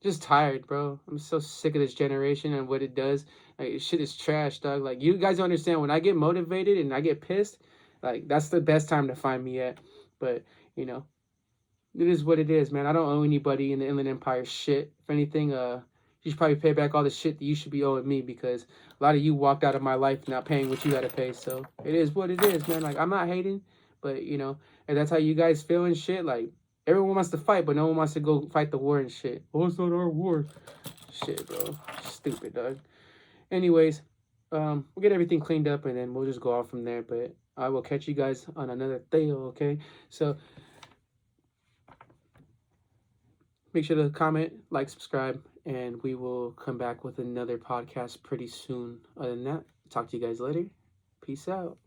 just tired, bro. I'm so sick of this generation and what it does. Like, shit is trash, dog. Like, you guys don't understand, when I get motivated and I get pissed, like that's the best time to find me at. But it is what it is, man. I don't owe anybody in the Inland Empire shit. If anything, you should probably pay back all the shit that you should be owing me because a lot of you walked out of my life not paying what you had to pay. So it is what it is, man. Like, I'm not hating, but if that's how you guys feel and shit, like everyone wants to fight, but no one wants to go fight the war and shit. Oh, it's not our war. Shit, bro. Stupid, dog. Anyways, we'll get everything cleaned up and then we'll just go off from there. But I will catch you guys on another day, okay? So make sure to comment, like, subscribe, and we will come back with another podcast pretty soon. Other than that, talk to you guys later. Peace out.